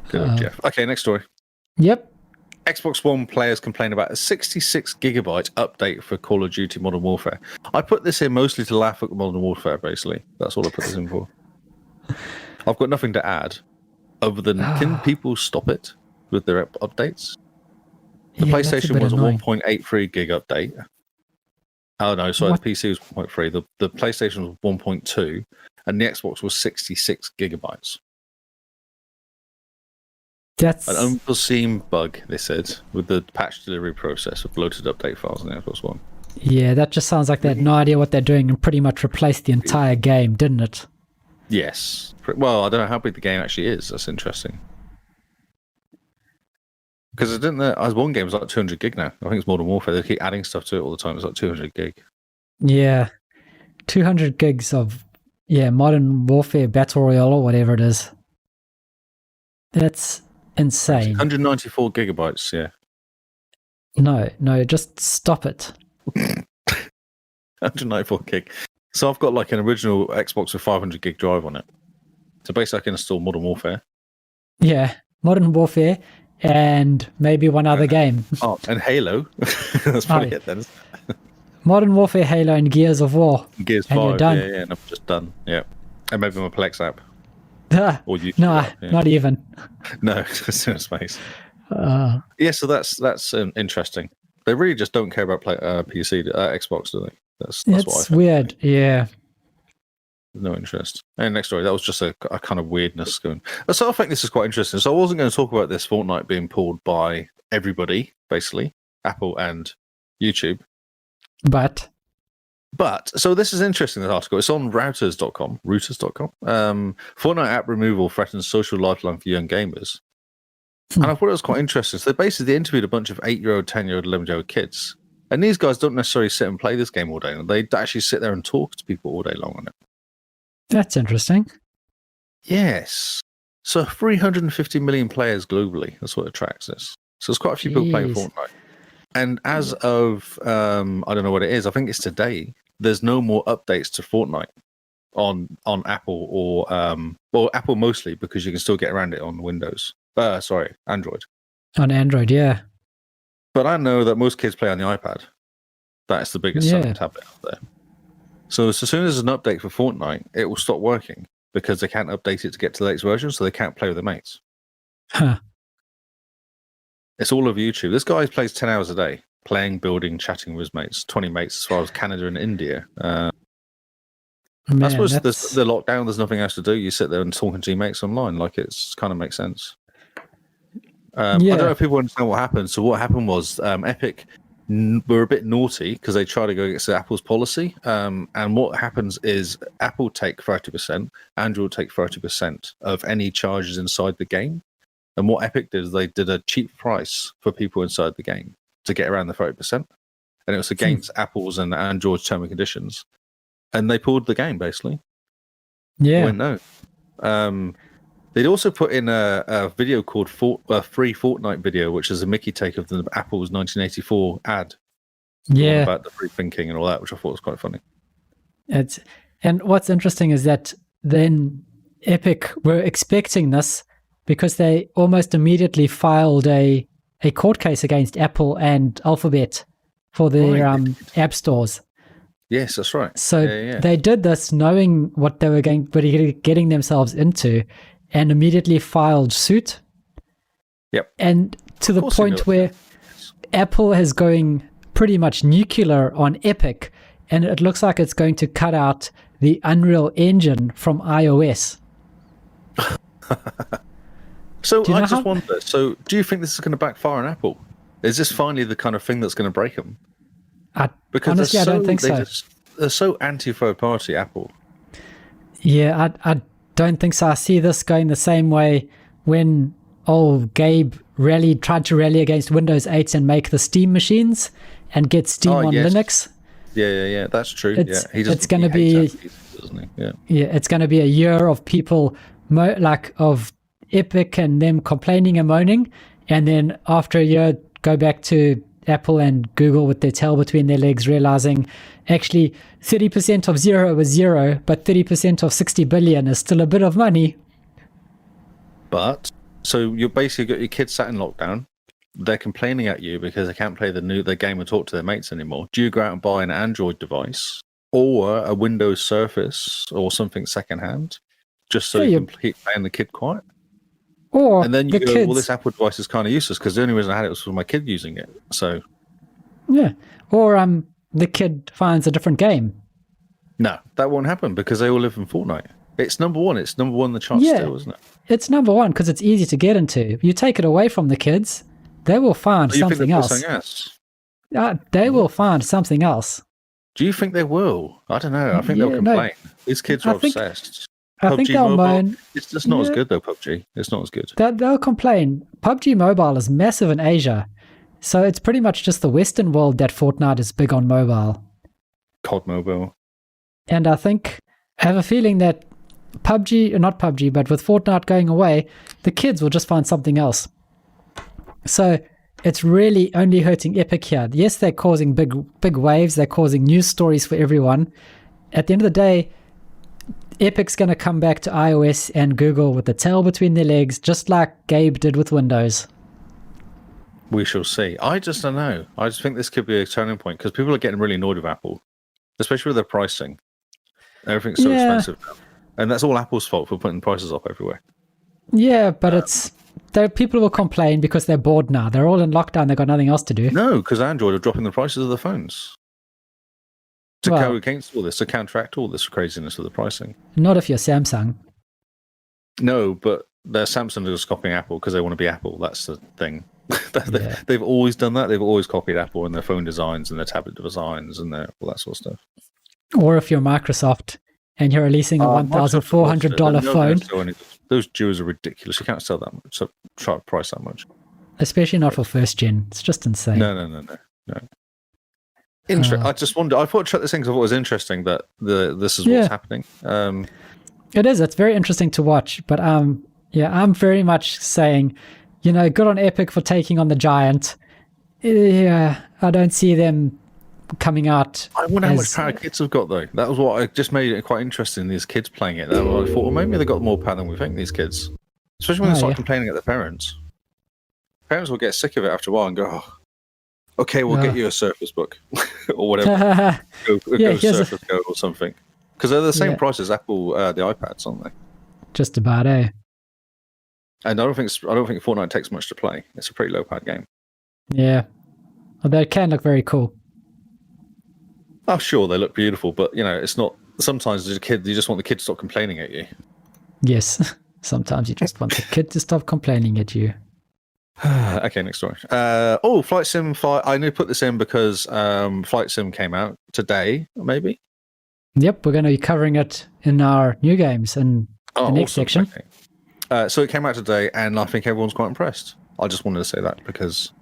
Good old Jeff. Okay, next story. Yep. Xbox One players complain about a 66 gigabyte update for Call of Duty Modern Warfare. I put this in mostly to laugh at Modern Warfare, basically. That's all I put this in for. I've got nothing to add other than can people stop it with their updates? The PlayStation was annoying. a 1.83 gig update. Oh, no, sorry, the PC was 1.3. The PlayStation was 1.2, and the Xbox was 66 gigabytes. That's an unforeseen bug, they said, with the patch delivery process of bloated update files in the Xbox One. Yeah, that just sounds like they had no idea what they're doing and pretty much replaced the entire game, didn't it? Yes. Well, I don't know how big the game actually is. That's interesting. Because one game was like 200 gig now. I think it's Modern Warfare. They keep adding stuff to it all the time. It's like 200 gig. Yeah. 200 gigs of, Modern Warfare Battle Royale or whatever it is. That's insane. 194 gigabytes, yeah. No, just stop it. 194 gig. So I've got like an original Xbox with 500 gig drive on it. So basically I can install Modern Warfare. Yeah, Modern Warfare and maybe one other game. Oh, and Halo. That's probably it then. Modern Warfare, Halo, and Gears of War. Gears and 5, you're done. yeah, and I'm just done, yeah. And maybe my Plex app. Or YouTube no, app, yeah. Not even. No, it's in space. Yeah, so that's interesting. They really just don't care about PC, Xbox, do they? That's what I think. Weird, yeah. No interest. And next story, that was just a kind of weirdness going. So I think this is quite interesting. So I wasn't going to talk about this Fortnite being pulled by everybody, basically, Apple and YouTube. But so this is interesting, this article. It's on routers.com. Fortnite app removal threatens social lifeline for young gamers. And I thought it was quite interesting. So they interviewed a bunch of 8-year-old, 10-year-old, 11-year-old kids. And these guys don't necessarily sit and play this game all day. They actually sit there and talk to people all day long on it. That's interesting. Yes. So 350 million players globally. That's what it tracks this. So there's quite a few people playing Fortnite. And as of, I don't know what it is, I think it's today, there's no more updates to Fortnite on Apple or Apple mostly, because you can still get around it on Windows. Android. On Android, yeah. But I know that most kids play on the iPad. That's the biggest tablet out there. So as soon as there's an update for Fortnite, it will stop working because they can't update it to get to the latest version, so they can't play with their mates. Huh. It's all over YouTube. This guy plays 10 hours a day, playing, building, chatting with his mates, 20 mates as far as Canada and India. I suppose the lockdown, there's nothing else to do. You sit there and talking to your mates online. Like, it's kind of makes sense. I don't know if people understand what happened. So what happened was Epic were a bit naughty because they tried to go against Apple's policy. And what happens is Apple take 30%, Android take 30% of any charges inside the game. And what Epic did is they did a cheap price for people inside the game to get around the 30%. And it was against Apple's and Android's term and conditions. And they pulled the game, basically. Yeah. Went no. They'd also put in a video called a free Fortnite video, which is a Mickey take of the Apple's 1984 ad. Yeah, about the free thinking and all that, which I thought was quite funny. And what's interesting is that then Epic were expecting this because they almost immediately filed a court case against Apple and Alphabet for their app stores. Yes, that's right. So they did this knowing what they were getting themselves into, and immediately filed suit. Yep. And to the point where Apple is going pretty much nuclear on Epic, and it looks like it's going to cut out the Unreal Engine from iOS. So I just wonder, so do you think this is going to backfire on Apple? Is this finally the kind of thing that's going to break them? Because honestly, I don't think so. They're so anti-third party, Apple. Yeah, I don't think so. I see this going the same way when Gabe tried to rally against Windows 8 and make the Steam machines and get Steam on Linux. Yeah, that's true. It's going to be, doesn't he? It's going to be a year of people of Epic and them complaining and moaning, and then after a year, go back to Apple and Google with their tail between their legs, realizing actually 30% of 0 is 0, but 30% of 60 billion is still a bit of money. But so you basically got your kids sat in lockdown. They're complaining at you because they can't play the game and talk to their mates anymore. Do you go out and buy an Android device or a Windows Surface or something secondhand just so you can keep playing the kid quiet? And then you go, well, this Apple device is kind of useless because the only reason I had it was for my kid using it. So, yeah. Or the kid finds a different game. No, that won't happen because they all live in Fortnite. It's number one. It's number one in the charts still, isn't it? It's number one because it's easy to get into. You take it away from the kids, they will find something else. They will find something else. Do you think they will? I don't know. I think they'll complain. These kids are obsessed. I think they'll moan. It's just not as good though, PUBG. It's not as good. They'll complain. PUBG Mobile is massive in Asia. So it's pretty much just the Western world that Fortnite is big on mobile. COD Mobile. And I have a feeling that not PUBG, but with Fortnite going away, the kids will just find something else. So it's really only hurting Epic here. Yes, they're causing big waves. They're causing news stories for everyone. At the end of the day, Epic's going to come back to iOS and Google with the tail between their legs, just like Gabe did with Windows. We shall see. I just don't know. I just think this could be a turning point because people are getting really annoyed with Apple, especially with their pricing. Everything's so expensive now. And that's all Apple's fault for putting prices up everywhere. Yeah, but people will complain because they're bored now. They're all in lockdown. They've got nothing else to do. No, because Android are dropping the prices of the phones. To go against all this, to counteract all this craziness of the pricing. Not if you're Samsung. No, but Samsung is copying Apple because they want to be Apple. That's the thing. They've always done that. They've always copied Apple in their phone designs and their tablet designs and all that sort of stuff. Or if you're Microsoft and you're releasing a $1,400 phone. Those Jews are ridiculous. You can't sell that much. So try to price that much. Especially not for first gen. It's just insane. No. I just wonder. I thought I'd check this thing because I thought it was interesting that this is what's happening. It is. It's very interesting to watch. But I'm very much saying, good on Epic for taking on the giant. Yeah, I don't see them coming out. I wonder how much power kids have got though. That was what just made it quite interesting. These kids playing it. I thought, well, maybe they got more power than we think. These kids, especially when they start complaining at their parents. Parents will get sick of it after a while and go, "Oh, okay, we'll get you a Surface Book or whatever. go Surface Go or something." Because they're the same price as Apple the iPads, aren't they? Just about, eh? And I don't think Fortnite takes much to play. It's a pretty low pad game. Yeah, although it can look very cool. Oh, sure, they look beautiful, but it's not. Sometimes as a kid, you just want the kid to stop complaining at you. Yes, sometimes you just want the kid to stop complaining at you. Okay, next story. Flight Sim 5. I put this in because Flight Sim came out today, maybe. Yep, we're going to be covering it in our new games in the next section. Okay. So it came out today, and I think everyone's quite impressed. I just wanted to say that because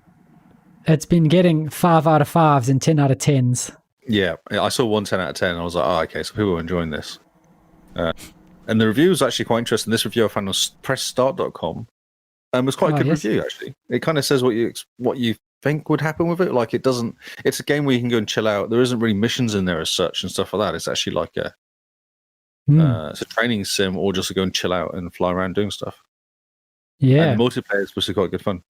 it's been getting 5 out of 5s and 10 out of 10s. Yeah, I saw one 10 out of 10. And I was like, okay, so people are enjoying this. And And the review was actually quite interesting. This review I found on pressstart.com. It was quite a good review, actually. It kind of says what you think would happen with it. Like, it doesn't. It's a game where you can go and chill out. There isn't really missions in there as such and stuff like that. It's actually like it's a training sim, or just to go and chill out and fly around doing stuff. Yeah, and the multiplayer is supposed to be quite good fun.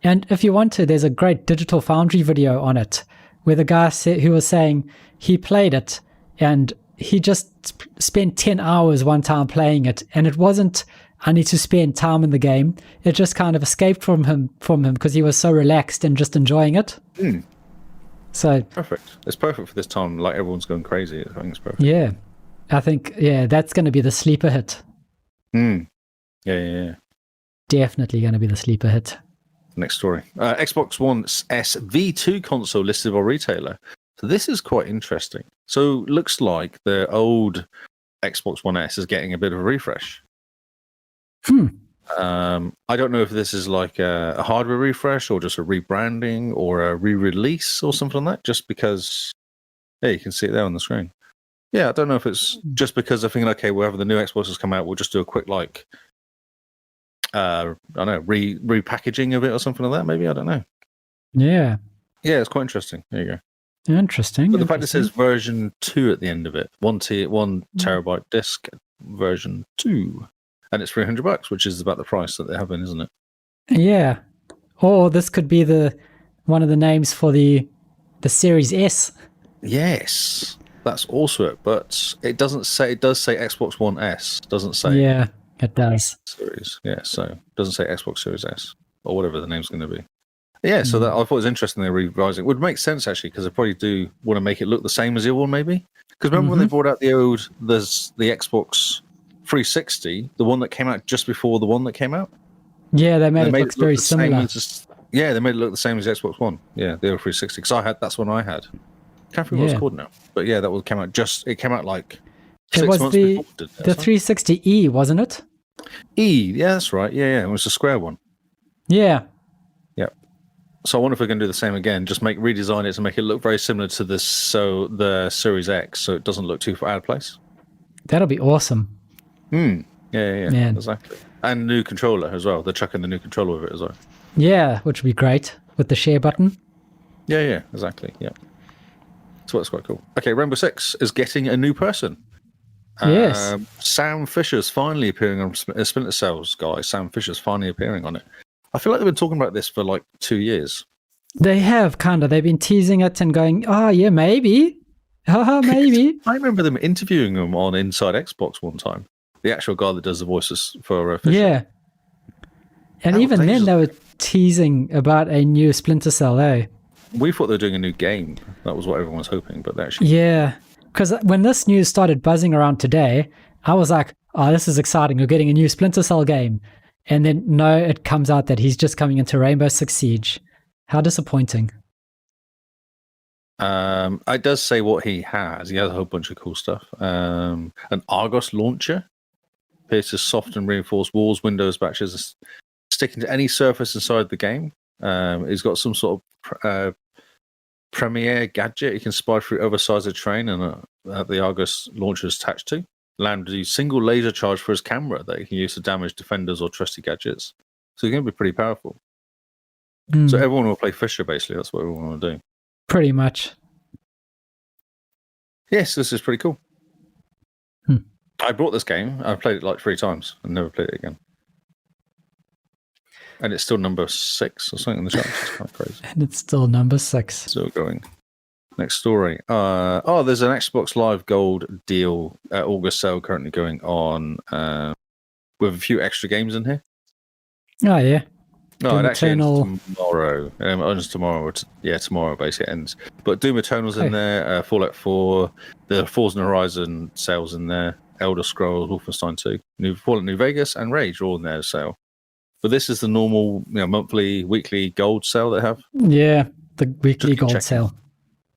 And if you want to, there's a great Digital Foundry video on it, where the guy who was saying he played it and he just spent 10 hours one time playing it, and it wasn't I need to spend time in the game. It just kind of escaped from him because he was so relaxed and just enjoying it. So perfect. It's perfect for this time. Like, everyone's going crazy. I think it's perfect. Yeah, I think that's going to be the sleeper hit. Yeah. Definitely going to be the sleeper hit. Next story. Xbox One S V2 console listed by retailer. So this is quite interesting. So looks like the old Xbox One S is getting a bit of a refresh. I don't know if this is like a hardware refresh or just a rebranding or a re-release or something like that, just because, yeah, you can see it there on the screen. Yeah, I don't know if it's just because they're thinking, okay, wherever the new Xbox has come out, we'll just do a quick, like, I don't know, repackaging of it or something like that, maybe. I don't know. Yeah, it's quite interesting. There you go. Interesting. But the fact it says version 2 at the end of it, 1 terabyte disk, version 2. And it's $300, which is about the price that they're having, isn't it? Yeah. Or this could be one of the names for the Series S. Yes, that's also it. But it doesn't say. It does say Xbox One S. Doesn't say. Yeah, it does. Series. Yeah, so it doesn't say Xbox Series S or whatever the name's going to be. Yeah, so that I thought it was interesting they're revising. It would make sense actually, because they probably do want to make it look the same as the other one, maybe. Because remember when they brought out the Xbox 360, the one that came out just before the one that came out? Yeah, they made it look very similar. They made it look the same as the Xbox One. Yeah, the 360. Because that's one I had. Can't remember what it's called now. But yeah, that one came out it came out like 6 months before. The 360E, wasn't it? Yeah, that's right. Yeah, it was a square one. Yeah. So I wonder if we're going to do the same again, just redesign it to make it look very similar to the Series X, so it doesn't look too far out of place. That'll be awesome. Yeah, exactly. And new controller as well. They're chucking the new controller with it as well. Yeah, which would be great with the share button. Yeah, exactly. Yeah. So that's quite cool. Okay, Rainbow Six is getting a new person. Yes. Sam Fisher's finally appearing on Splinter Cell's guy. Sam Fisher's finally appearing on it. I feel like they've been talking about this for like 2 years. They have, kind of. They've been teasing it and going, oh, yeah, maybe. Maybe. I remember them interviewing him on Inside Xbox one time. The actual guy that does the voices for Fisher. Yeah. And even then they were teasing about a new Splinter Cell, eh? We thought they were doing a new game. That was what everyone was hoping, but they actually... Yeah. Because when this news started buzzing around today, I was like, oh, this is exciting. We're getting a new Splinter Cell game. And then, no, it comes out that he's just coming into Rainbow Six Siege. How disappointing. It does say what he has. He has a whole bunch of cool stuff. An Argos launcher. Pierces soft and reinforced walls, windows, batches, sticking to any surface inside the game. He's got some sort of Premiere gadget he can spy through oversized terrain, and the Argos launcher is attached to. Land a single laser charge for his camera that he can use to damage defenders or trusty gadgets. So he's going to be pretty powerful. So everyone will play Fisher, basically. That's what everyone will do. Pretty much. Yes, this is pretty cool. I bought this game. I played it like 3 times and never played it again. And it's still number 6 or something in the charts. It's quite crazy. And it's still number 6. Still going. Next story. There's an Xbox Live Gold deal August sale currently going on with a few extra games in here. Oh, yeah. No, it actually ends tomorrow. Tomorrow basically ends. But Doom Eternal's in there, Fallout 4, the Forza Horizon sales in there, Elder Scrolls, Wolfenstein 2, Fallout New Vegas, and Rage are all in there sale. But this is the normal, monthly, weekly gold sale they have. Yeah, the weekly gold sale.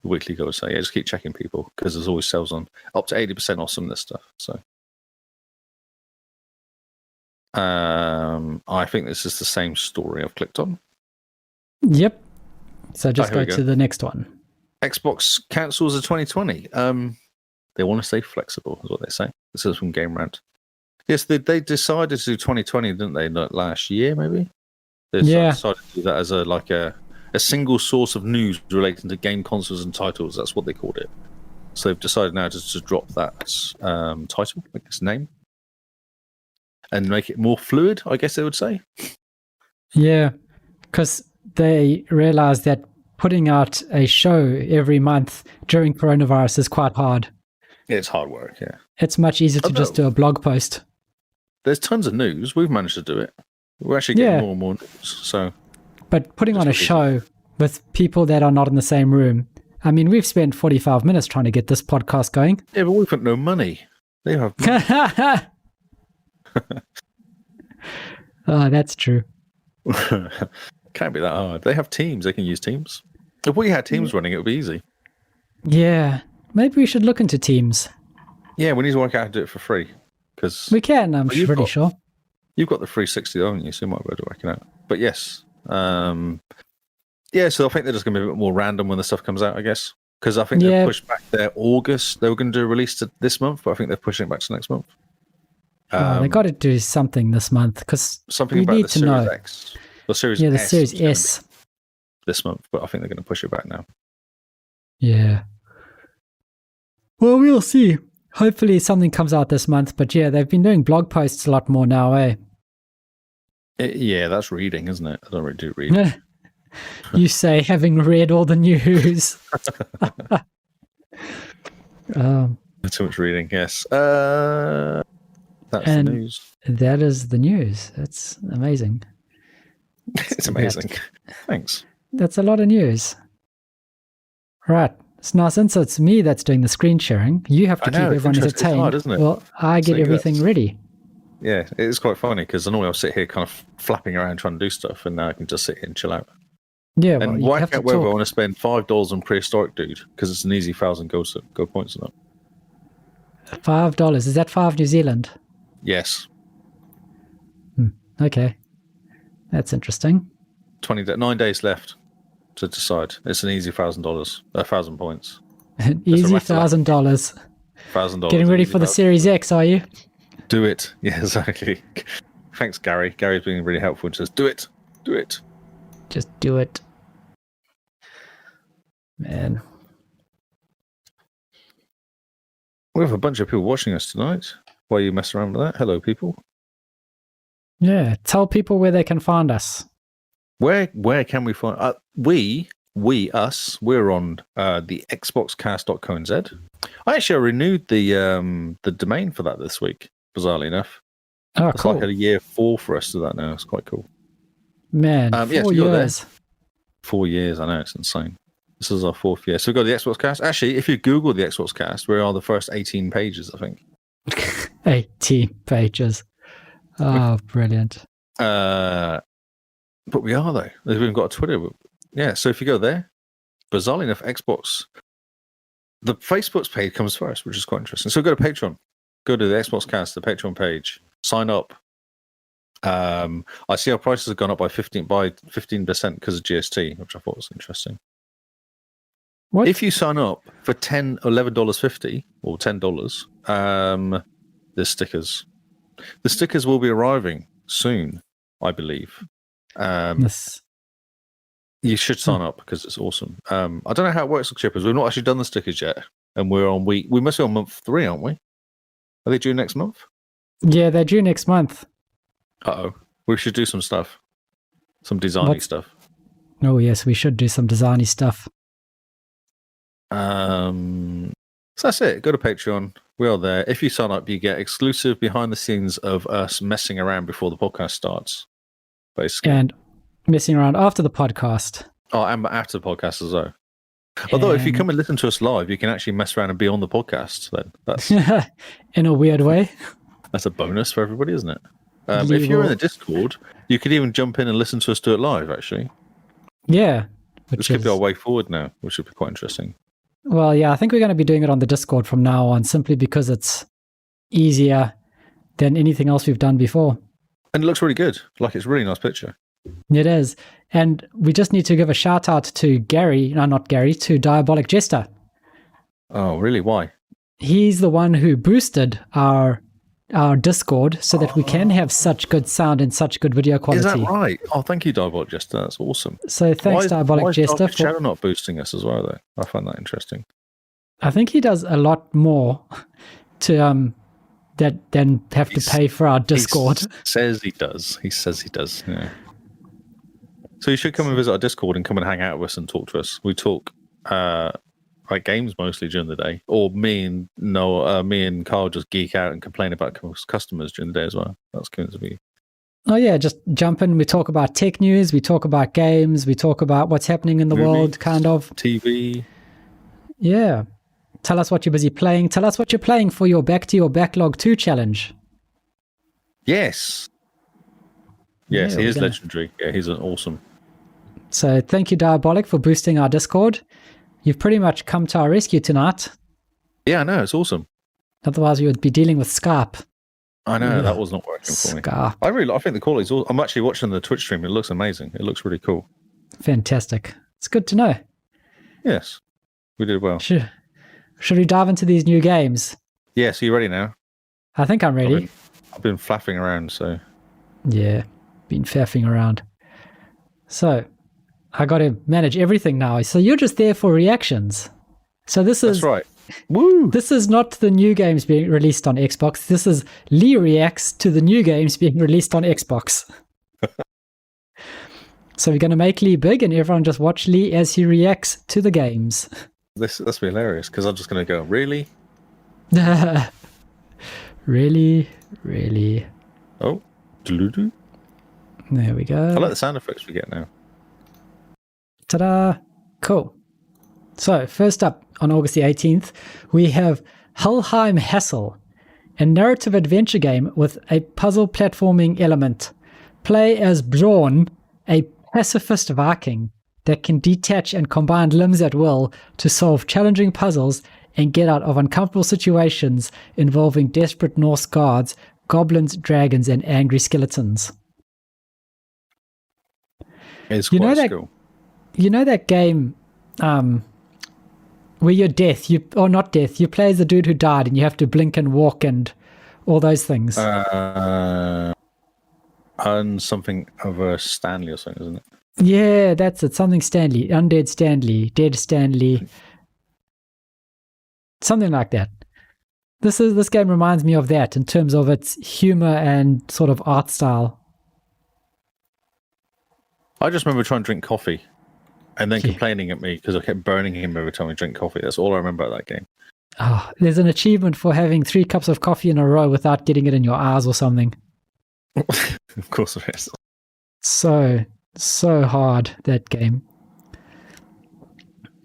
Weekly gold sale. Yeah, just keep checking people because there's always sales on up to 80% off some of this stuff. So, I think this is the same story I've clicked on. Yep. So just go to the next one. Xbox cancels the 2020. They want to stay flexible, is what they say. This is from Game Rant. Yes, they decided to do 2020, didn't they? Like last year, maybe. They decided to do that as a single source of news relating to game consoles and titles. That's what they called it. So they've decided now just to drop that title, like its name, and make it more fluid, I guess they would say. Yeah, because they realized that putting out a show every month during coronavirus is quite hard. It's hard work, yeah. It's much easier to just do a blog post. There's tons of news. We've managed to do it. We're actually getting more and more news. So, but putting on a show with people that are not in the same room. I mean, we've spent 45 minutes trying to get this podcast going. Yeah, but we've got no money. They have money. Oh, that's true. Can't be that hard. They have Teams. They can use Teams. If we had Teams running, it would be easy. Yeah. Maybe we should look into Teams. Yeah, we need to work out how to do it for free. Because we can, I'm pretty sure. You've got the 360, haven't you? So you might be able to work it out. But yes. Yeah, so I think they're just going to be a bit more random when the stuff comes out, I guess. Because I think they've pushed back their August. They were going to do a release to this month, but I think they're pushing it back to next month. They got to do something this month because something we about need the to Series know. X. The Series the S Series S. This month, but I think they're going to push it back now. Yeah. Well, we'll see. Hopefully something comes out this month. But yeah, they've been doing blog posts a lot more now, eh? Yeah, that's reading, isn't it? I don't really do reading. You say, having read all the news. Too much reading, yes. That's the news. That is the news. That's amazing. It's amazing. Thanks. That's a lot of news. Right. So now, since it's me that's doing the screen sharing, you have to keep everyone entertained. It's hard, isn't it? Well, I get everything ready. Yeah, it's quite funny because normally I'll sit here kind of flapping around trying to do stuff, and now I can just sit here and chill out. Yeah, and work out whether I want to spend $5 on Prehistoric Dude because it's an easy 1,000 go points on it. $5. Is that 5 New Zealand? Yes. Okay. That's interesting. 9 days left to decide. It's an easy $1,000, 1,000 points. An easy $1,000. $1,000. Getting ready for the Series X, are you? Do it. Yeah, exactly. Thanks, Gary. Gary's been really helpful and says, do it. Do it. Just do it. Man. We have a bunch of people watching us tonight. Why are you messing around with that? Hello, people. Yeah, tell people where they can find us. Where can we find us? We're on the Xboxcast.co.nz. I actually renewed the domain for that this week, bizarrely enough. Oh, it's cool. like a year 4 for us to that now. It's quite cool. Man, 4 years. 4 years, I know, it's insane. This is our 4th year. So we've got the Xboxcast. Actually, if you Google the Xboxcast, we are the first 18 pages, I think. 18 pages. Oh, brilliant. But we are, though. We've even got a Twitter. Yeah, so if you go there, bizarrely enough, Xbox, the Facebook's page comes first, which is quite interesting. So go to Patreon. Go to the Xboxcast, the Patreon page. Sign up. I see our prices have gone up by 15% because of GST, which I thought was interesting. What? If you sign up for $11.50 or $10, there's stickers. The stickers will be arriving soon, I believe. Yes. You should sign up because it's awesome. I don't know how it works with Chippers. We've not actually done the stickers yet, and we must be on month 3, aren't we? Are they due next month? Yeah, they're due next month. We should do some stuff, some designy stuff. Oh yes, we should do some designy stuff. So that's it. Go to Patreon. We are there. If you sign up, you get exclusive behind the scenes of us messing around before the podcast starts, basically. And messing around after the podcast. Oh, and after the podcast as well. Although, if you come and listen to us live, you can actually mess around and be on the podcast. Then that's in a weird way. That's a bonus for everybody, isn't it? If you're in the Discord, you could even jump in and listen to us do it live. Actually, yeah, which could be our way forward now, which would be quite interesting. Well, yeah, I think we're going to be doing it on the Discord from now on, simply because it's easier than anything else we've done before. And it looks really good. Like, it's a really nice picture. It is. And we just need to give a shout out to to Diabolic Jester. Oh, really? Why? he's the one who boosted our Discord so that we can have such good sound and such good video quality. Is that right? Oh, thank you, Diabolic Jester. That's awesome. So thanks, Diabolic Jester. Why is Shadow not boosting us as well, though? I find that interesting. I think he does a lot more to than have to pay for our Discord. He says he does. Yeah. So you should come and visit our Discord and come and hang out with us and talk to us. We talk like games mostly during the day, or me and Carl just geek out and complain about customers during the day as well. That's going to be. Oh yeah, just jump in. We talk about tech news. We talk about games. We talk about what's happening in the world, kind of. TV. Yeah. Tell us what you're busy playing. Tell us what you're playing for your Back to Your Backlog 2 challenge. Yes. Yes, he is legendary. Yeah, he's awesome. So thank you, Diabolic, for boosting our Discord. You've pretty much come to our rescue tonight. Yeah, I know. It's awesome. Otherwise, we would be dealing with Skype. I know. That was not working for me. Skype. I think the quality is awesome. I'm actually watching the Twitch stream. It looks amazing. It looks really cool. Fantastic. It's good to know. Yes. We did well. Should we dive into these new games? Yes, are you ready now? I think I'm ready. I've been flapping around, so. Yeah, been faffing around. So, I got to manage everything now. So you're just there for reactions. So this is... That's right. Woo! This is not the new games being released on Xbox. This is Lee reacts to the new games being released on Xbox. So we're going to make Lee big and everyone just watch Lee as he reacts to the games. That's be hilarious because I'm just going to go, really? Really? Oh, doo-doo-doo. There we go. I like the sound effects we get now. Ta-da! Cool. So, first up, on August the 18th, we have Helheim Hassel, a narrative adventure game with a puzzle platforming element. Play as Bjorn, a pacifist Viking that can detach and combine limbs at will to solve challenging puzzles and get out of uncomfortable situations involving desperate Norse gods, goblins, dragons, and angry skeletons. It's quite cool. You know that game where you're death, you play as the dude who died and you have to blink and walk and all those things. And something of a Stanley or something, isn't it? Yeah, that's it. Something Stanley. Undead Stanley. Dead Stanley. Something like that. This game reminds me of that in terms of its humor and sort of art style. I just remember trying to drink coffee and then complaining at me because I kept burning him every time I drink coffee. That's all I remember about that game. Oh, there's an achievement for having 3 cups of coffee in a row without getting it in your eyes or something. Of course there is. So hard, that game.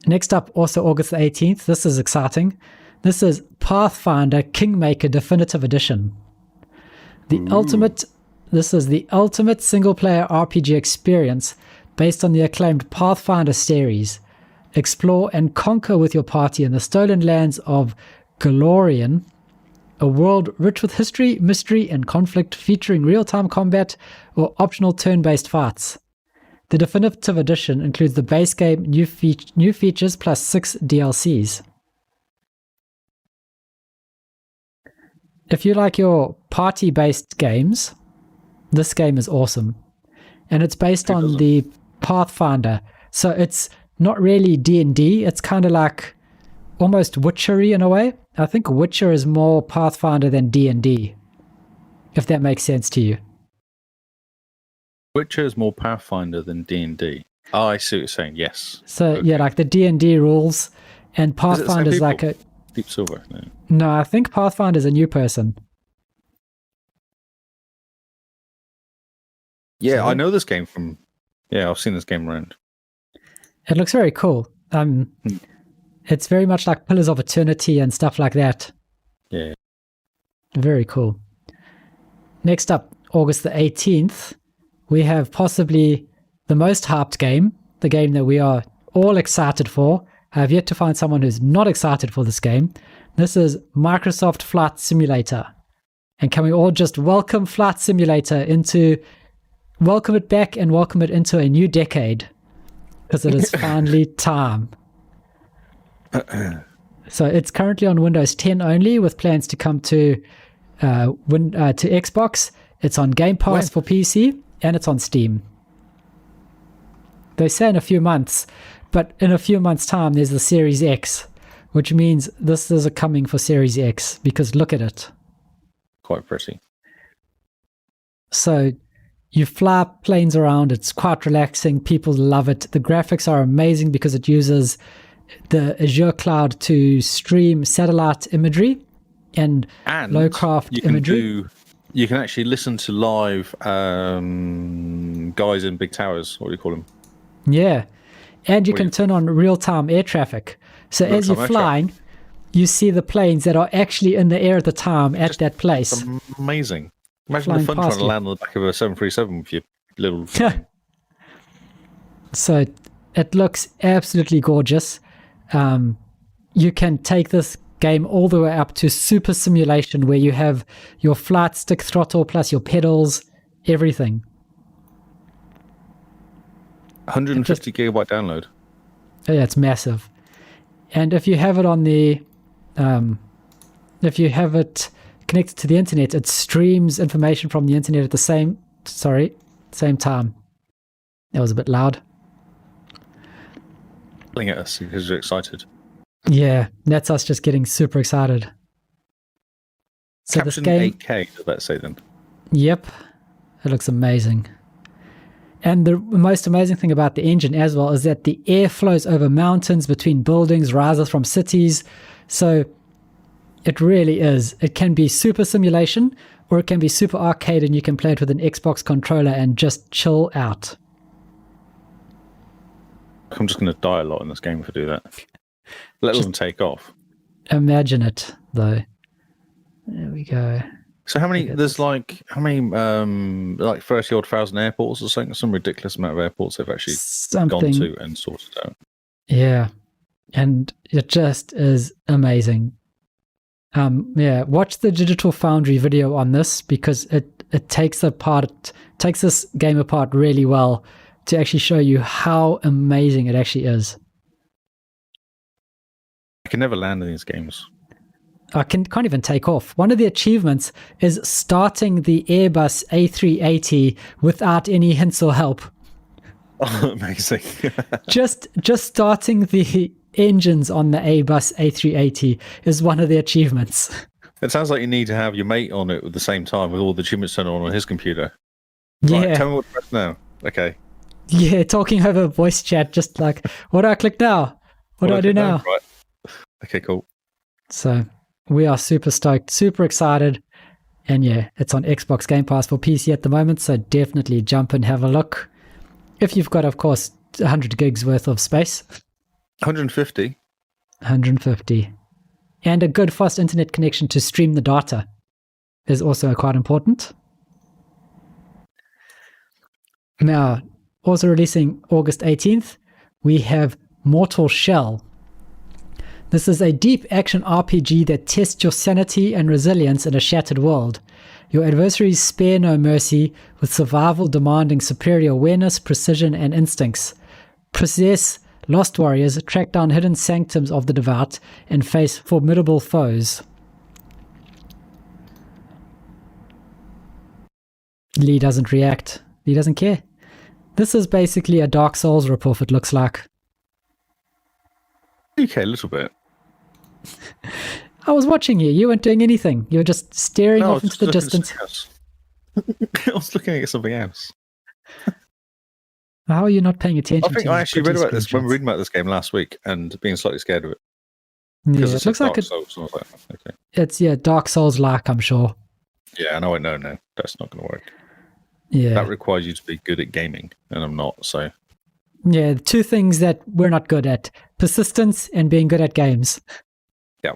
Next up, also August the 18th. This is exciting. This is Pathfinder Kingmaker Definitive Edition. This is the ultimate single-player RPG experience based on the acclaimed Pathfinder series. Explore and conquer with your party in the stolen lands of Golarion, a world rich with history, mystery, and conflict featuring real-time combat or optional turn-based fights. The Definitive Edition includes the base game, new features, plus 6 DLCs. If you like your party-based games, this game is awesome. And it's based on the Pathfinder. So it's not really D&D. It's kind of like almost Witchery in a way. I think Witcher is more Pathfinder than D&D, if that makes sense to you. Witcher is more Pathfinder than D&D. Oh, I see what you're saying. Yes. So okay. Yeah, like the D&D rules, and Pathfinder is like a Deep Silver. No, I think Pathfinder is a new person. Yeah, I know this game from. Yeah, I've seen this game around. It looks very cool. It's very much like Pillars of Eternity and stuff like that. Yeah. Very cool. Next up, August the 18th, we have possibly the most hyped game, the game that we are all excited for. I have yet to find someone who's not excited for this game. This is Microsoft Flight Simulator. And can we all just welcome Flight Simulator welcome it back and welcome it into a new decade? Because it is finally time. So it's currently on Windows 10 only, with plans to come to Xbox. It's on Game Pass for PC, and it's on Steam. They say in a few months, but in a few months' time, there's the Series X, which means this is coming for Series X, because look at it. Quite pretty. So you fly planes around. It's quite relaxing. People love it. The graphics are amazing because it uses the Azure cloud to stream satellite imagery and low-craft imagery. You can actually listen to live guys in big towers. What do you call them? Yeah. And you can turn on real-time air traffic. So as you're flying, you see the planes that are actually in the air at the time at that place. Amazing. Imagine the fun trying to land on the back of a 737 with your little plane. So it looks absolutely gorgeous. You can take this game all the way up to super simulation, where you have your flight stick throttle plus your pedals, everything. 150 gigabyte download. Yeah, it's massive. And if you have it on the, if you have it connected to the internet, it streams information from the internet at the same time. That was a bit loud. Yelling at us because you're excited. Yeah, that's us just getting super excited. So Caption this game, 8K, did that say then? Yep, it looks amazing. And the most amazing thing about the engine as well is that the air flows over mountains, between buildings, rises from cities. So it really is. It can be super simulation, or it can be super arcade, and you can play it with an Xbox controller and just chill out. I'm just going to die a lot in this game if I do that. Let alone take off. Imagine it, though. There we go. So how many? There's like 30,000 airports or something. Some ridiculous amount of airports they've actually gone to and sorted out. Yeah, and it just is amazing. Watch the Digital Foundry video on this, because it takes this game apart really well to actually show you how amazing it actually is. I can never land in these games. I can't even take off. One of the achievements is starting the Airbus A380 without any hints or help. Oh, amazing. just starting the engines on the Airbus A380 is one of the achievements. It sounds like you need to have your mate on it at the same time with all the achievements turned on his computer. Yeah. Right, tell me what to press now. Okay. Yeah, talking over voice chat, just like, what do I click now? What do I do now? Right. Okay, cool. So we are super stoked, super excited. And yeah, it's on Xbox Game Pass for PC at the moment, so definitely jump and have a look. If you've got, of course, 100 gigs worth of space. 150? 150. And a good fast internet connection to stream the data is also quite important. Now, also releasing August 18th, we have Mortal Shell. This is a deep action RPG that tests your sanity and resilience in a shattered world. Your adversaries spare no mercy, with survival demanding superior awareness, precision, and instincts. Possess lost warriors, track down hidden sanctums of the devout, and face formidable foes. Lee doesn't react. Lee doesn't care. This is basically a Dark Souls ripoff, it looks like. Okay, a little bit. I was watching you. You weren't doing anything. You were just staring off into the distance. I was looking at something else. How are you not paying attention? I think I actually read about this when we were reading about this game last week and being slightly scared of it. Yeah, it looks like it's Dark Souls-like, I'm sure. Yeah, no, that's not going to work. Yeah, that requires you to be good at gaming, and I'm not. So yeah, two things that we're not good at: persistence and being good at games. Yeah,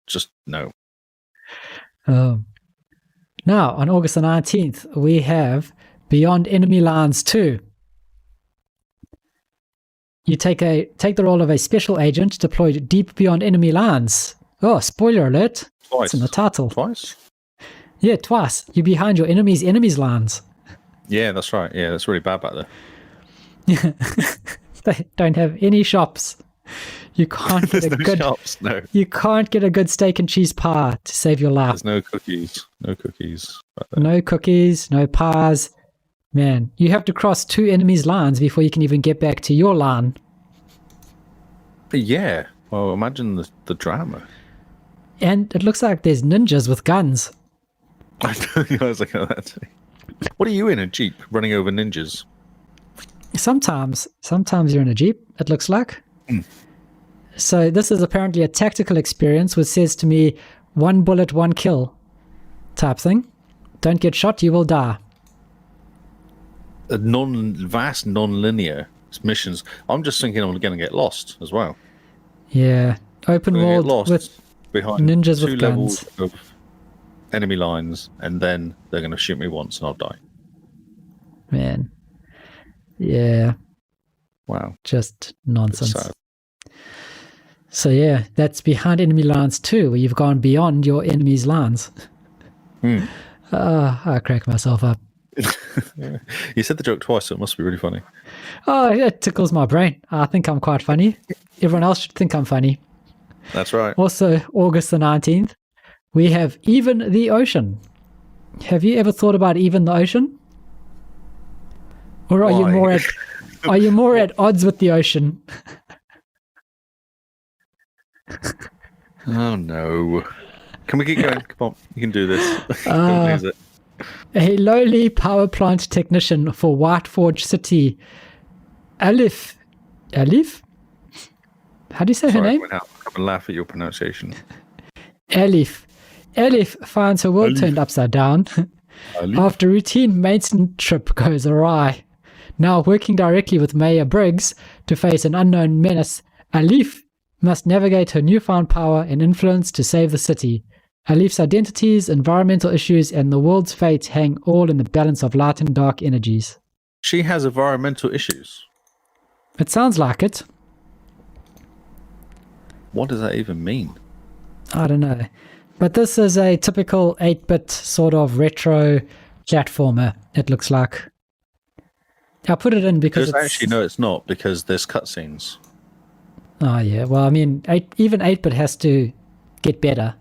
just no. Now, on August the 19th, we have Beyond Enemy Lines 2. You take the role of a special agent deployed deep beyond enemy lines. Oh, spoiler alert. Twice. It's in the title. Twice? Yeah, twice. You're behind your enemy's lines. Yeah, that's right. Yeah, that's really bad back there. They don't have any shops. You can't get There's a no good shops. No. you can't get a good steak and cheese pie to save your life. There's no cookies. No cookies. No cookies, no pies. Man, you have to cross 2 enemies' lines before you can even get back to your line. Yeah. Well, imagine the drama. And it looks like there's ninjas with guns. I was looking at that too. What are you in, a Jeep running over ninjas? Sometimes you're in a Jeep, it looks like. So this is apparently a tactical experience which says to me, 1 bullet, 1 kill type thing. Don't get shot, you will die. A non-linear missions. I'm just thinking I'm going to get lost as well. Yeah. Open world with behind ninjas 2 with levels guns. of enemy lines, and then they're going to shoot me once and I'll die. Man. Yeah. Wow. Just nonsense. Sad. So yeah, that's behind enemy lines too, where you've gone beyond your enemy's lines. I crack myself up. You said the joke twice, so it must be really funny. Oh, it tickles my brain. I think I'm quite funny. Everyone else should think I'm funny. That's right. Also, August the 19th, we have Even the Ocean. Have you ever thought about Even the Ocean? Or are you more at odds with the ocean? Oh no. Can we keep going? Come on, you can do this. Don't lose it. A lowly power plant technician for Whiteforge City, Alif? How do you say her name? I come and laugh at your pronunciation. Alif finds her world turned upside down after routine maintenance trip goes awry. Now working directly with Mayor Briggs to face an unknown menace, Alif must navigate her newfound power and influence to save the city. Alif's identities, environmental issues, and the world's fate hang all in the balance of light and dark energies. She has environmental issues. It sounds like it. What does that even mean? I don't know. But this is a typical 8-bit sort of retro platformer, it looks like. I put it in because actually, no, it's not, because there's cutscenes. Oh, yeah. Well, I mean, even 8-bit has to get better.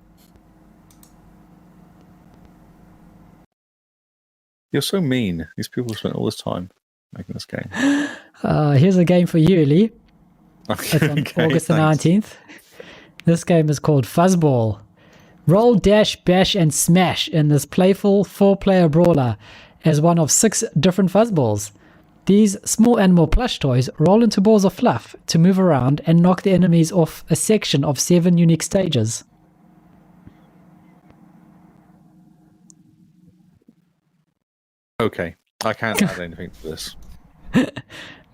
You're so mean. These people spent all this time making this game. Here's a game for you, Lee. It's on August the 19th. This game is called Fuzzball. Roll, dash, bash, and smash in this playful 4-player brawler as one of 6 different fuzzballs. These small animal plush toys roll into balls of fluff to move around and knock the enemies off a section of 7 unique stages. Okay, I can't add anything to this.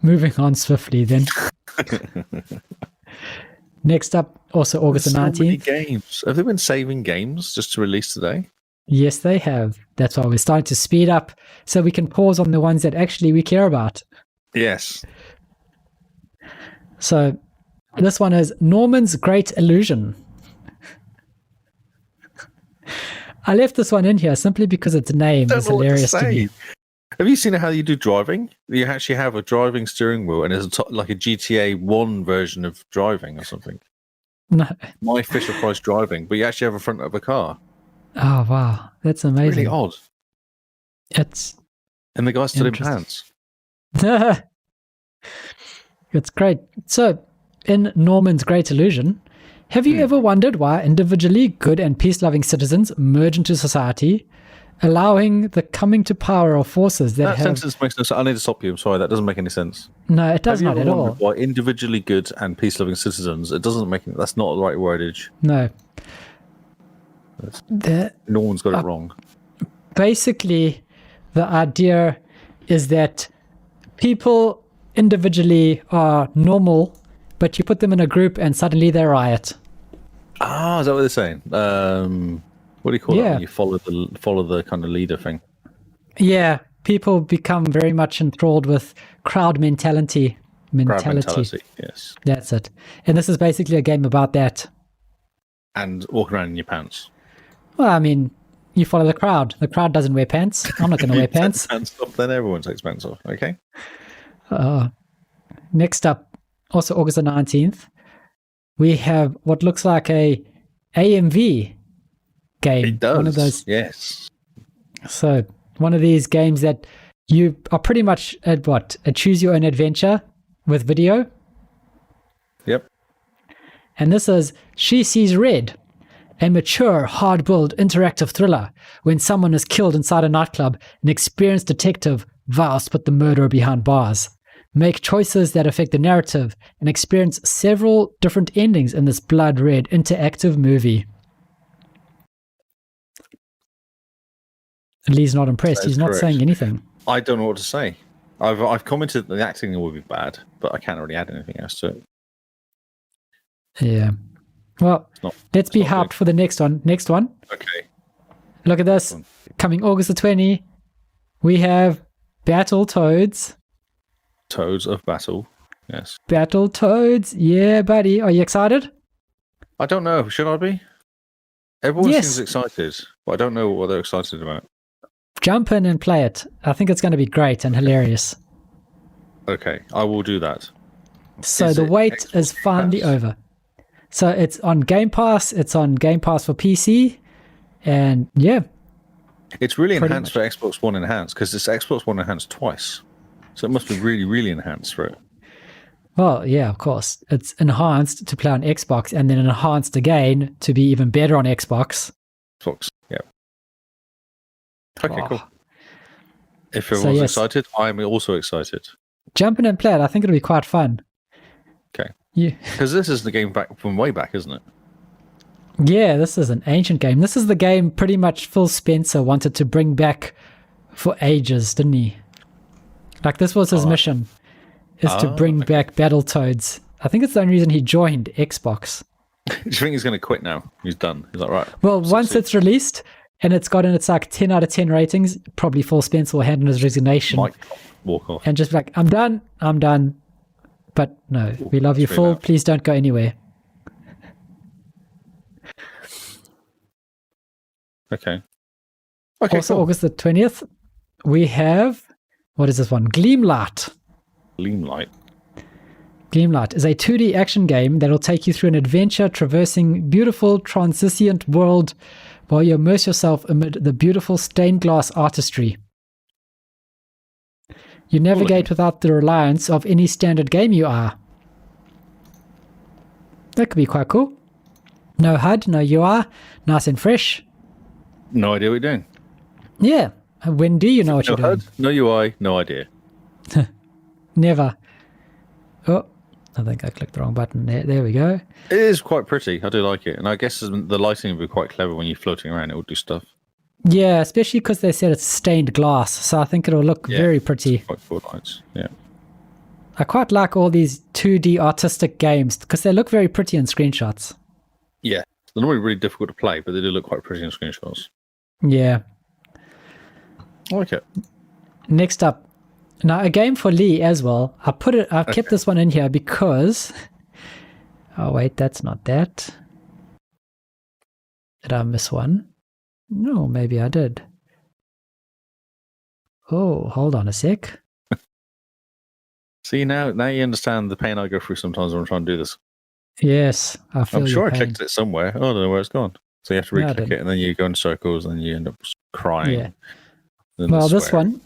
Moving on swiftly then. Next up, also August the 19th. So many games. Have they been saving games just to release today? Yes, they have. That's why we're starting to speed up so we can pause on the ones that actually we care about. Yes. So this one is Norman's Great Illusion. I left this one in here simply because its name is hilarious to me. Have you seen how you do driving? You actually have a driving steering wheel, and there's like a GTA 1 version of driving or something. No. My Fisher Price driving, but you actually have a front of a car. Oh, wow. That's amazing. Really odd. And the guy's still in pants. It's great. So, in Norman's Great Illusion, have you ever wondered why individually good and peace-loving citizens merge into society, allowing the coming to power of forces that sentence makes no sense. I need to stop you. I'm sorry, that doesn't make any sense. No, it does not at all. Why individually good and peace-loving citizens? It doesn't make. That's not the right wordage. No. No one's got it wrong. Basically, the idea is that people individually are normal, but you put them in a group and suddenly they riot. Ah, is that what they're saying? What do you call it? When you follow the kind of leader thing. Yeah, people become very much enthralled with crowd mentality. Crowd mentality, yes. That's it. And this is basically a game about that. And walking around in your pants. Well, I mean, you follow the crowd. The crowd doesn't wear pants. I'm not going to wear pants. Then everyone takes pants off, okay? Next up, also August the 19th, we have what looks like a AMV game. It does. One of those. Yes. So one of these games that you are pretty much at a choose your own adventure with video. Yep. And this is She Sees Red, a mature, hard-boiled interactive thriller. When someone is killed inside a nightclub, an experienced detective vows to put the murderer behind bars. Make choices that affect the narrative and experience several different endings in this blood-red interactive movie. Lee's not impressed. He's not saying anything. I don't know what to say. I've commented that the acting will be bad, but I can't really add anything else to it. Yeah. Well, let's be hyped for the next one. Next one. Okay. Look at this. Coming August the 20th, we have Battletoads. Toads of Battle. Yes. Battletoads. Yeah, buddy. Are you excited? I don't know. Should I be? Everyone seems excited, but I don't know what they're excited about. Jump in and play it. I think it's going to be great and hilarious. Okay, I will do that. So the wait is finally over. So it's on Game Pass. It's on Game Pass for PC. And yeah. It's really enhanced for Xbox One Enhanced because it's Xbox One Enhanced twice. So it must be really, really enhanced for it. Well, yeah, of course. It's enhanced to play on Xbox and then enhanced again to be even better on Xbox. Xbox, yeah. Okay, cool. If everyone's excited, I'm also excited. Jump in and play it. I think it'll be quite fun. Okay. Yeah. Because this is the game back from way back, isn't it? Yeah, this is an ancient game. This is the game pretty much Phil Spencer wanted to bring back for ages, didn't he? Like, this was his mission, is to bring back Battletoads. I think it's the only reason he joined Xbox. Do you think he's going to quit now? He's done. He's like, right. Well, once it's released and it's gotten its like 10 out of 10 ratings, probably Phil Spencer will hand in his resignation. Might walk off. And just be like, I'm done. But no, we love you, Phil. Please don't go anywhere. Okay. Also, cool. August the 20th, we have, what is this one? Gleamlight. Gleamlight is a 2D action game that will take you through an adventure traversing beautiful transient world while you immerse yourself amid the beautiful stained glass artistry. You navigate without the reliance of any standard game you are. That could be quite cool. No HUD, no UI, nice and fresh. No idea what you're doing. Yeah. When do you know what you're doing? No UI, no idea. Never. Oh, I think I clicked the wrong button. There we go. It is quite pretty. I do like it. And I guess the lighting will be quite clever when you're floating around. It will do stuff. Yeah, especially because they said it's stained glass. So I think it'll look very pretty. Quite cool lights. Yeah. I quite like all these 2D artistic games because they look very pretty in screenshots. Yeah. They're normally really difficult to play, but they do look quite pretty in screenshots. Yeah. I like it. Next up, now a game for Lee as well. I've kept this one in here because, oh wait, that's not that. Did I miss one? No, maybe I did. Oh, hold on a sec. See, now you understand the pain I go through sometimes when I'm trying to do this. Yes, I feel I'm sure your I pain. clicked it somewhere. Oh, I don't know where it's gone. So you have to re-click it, and then you go in circles, and you end up crying. Yeah. Well, this one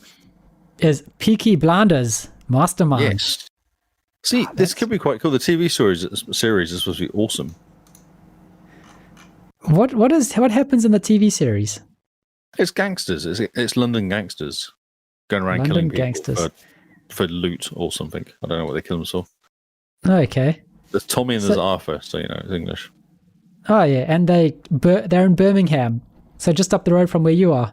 is Peaky Blinders Mastermind. Yes. See, this could be quite cool. The TV series is supposed to be awesome. What happens in the TV series? It's gangsters. It's London gangsters going around killing people for loot or something. I don't know what they kill them for. Okay. There's Tommy and there's Arthur, so you know it's English. Oh yeah, and they're in Birmingham, so just up the road from where you are.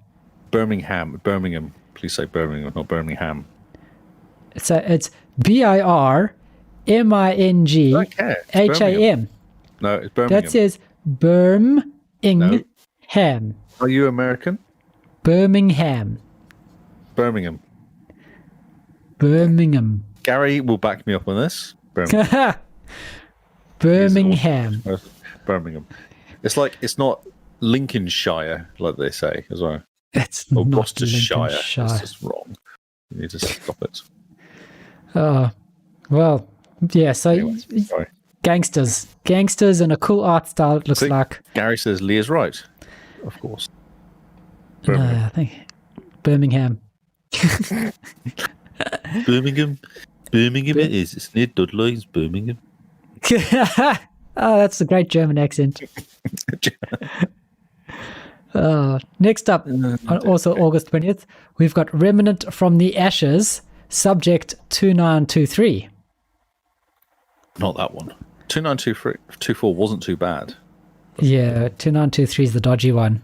Birmingham. Please say Birmingham, not Birmingham. So it's BIRMINGHAM. No, it's Birmingham. That says Birmingham. No. Are you American? Birmingham. Gary will back me up on this. Birmingham. Birmingham. It's not Lincolnshire, like they say as well. It's or not Gloucestershire. Lincolnshire. It's just wrong. You need to stop it. Well, yeah. So anyway, sorry. Gangsters in a cool art style. It looks like. Gary says Lee is right. Of course. No, I think Birmingham. Birmingham it is. It's near Dudley. It's Birmingham. Oh, that's a great German accent. Next up, also August 20th, we've got Remnant from the Ashes, Subject 2923. Not that one. 2924 wasn't too bad. Yeah, 2923 is the dodgy one.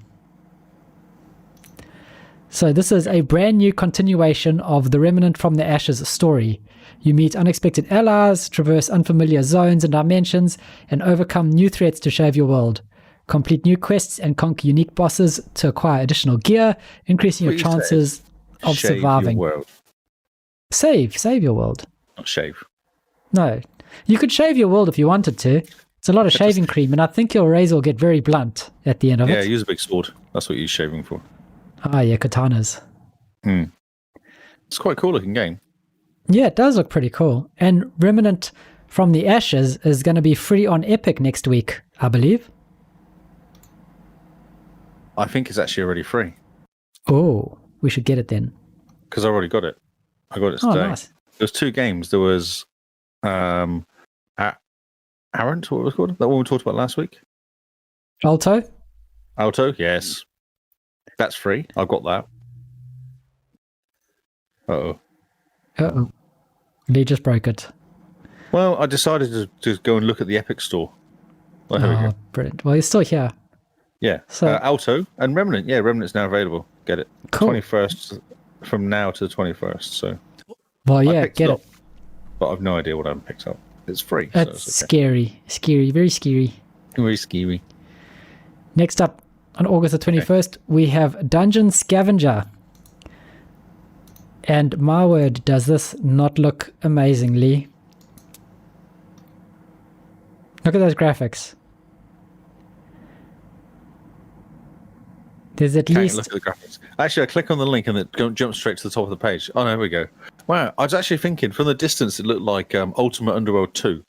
So this is a brand new continuation of the Remnant from the Ashes story. You meet unexpected allies, traverse unfamiliar zones and dimensions, and overcome new threats to save your world. Complete new quests and conquer unique bosses to acquire additional gear, increasing your chances of surviving. Your world. Save your world. Not shave. No. You could shave your world if you wanted to. It's a lot of shaving cream, and I think your razor will get very blunt at the end of it. Yeah, use a big sword. That's what you're shaving for. Ah, yeah, katanas. It's quite a cool looking game. Yeah, it does look pretty cool. And Remnant from the Ashes is going to be free on Epic next week, I believe. I think it's actually already free. Oh, we should get it then. Because I already got it. I got it today. Oh, nice. There was 2 games. There was Arrant, what was it called? That one we talked about last week? Alto, yes. That's free. I've got that. Uh-oh. Lee just broke it. Well, I decided to just go and look at the Epic store. Well, here we go. Brilliant. Well, you're still here. Yeah. So, Alto and Remnant. Yeah, Remnant's now available. Get it. Cool. 21st, from now to the 21st. So. Well, yeah, get it. But I've no idea what I picked up. It's free. That's so it's okay. Scary, very scary. Very scary. Next up, on August the 21st, we have Dungeon Scavenger. And my word, does this not look amazingly? Look at those graphics. There's at least... Look at the graphics. Actually, I click on the link and it jumps straight to the top of the page. Oh, no, here we go. Wow, I was actually thinking, from the distance, it looked like Ultimate Underworld 2.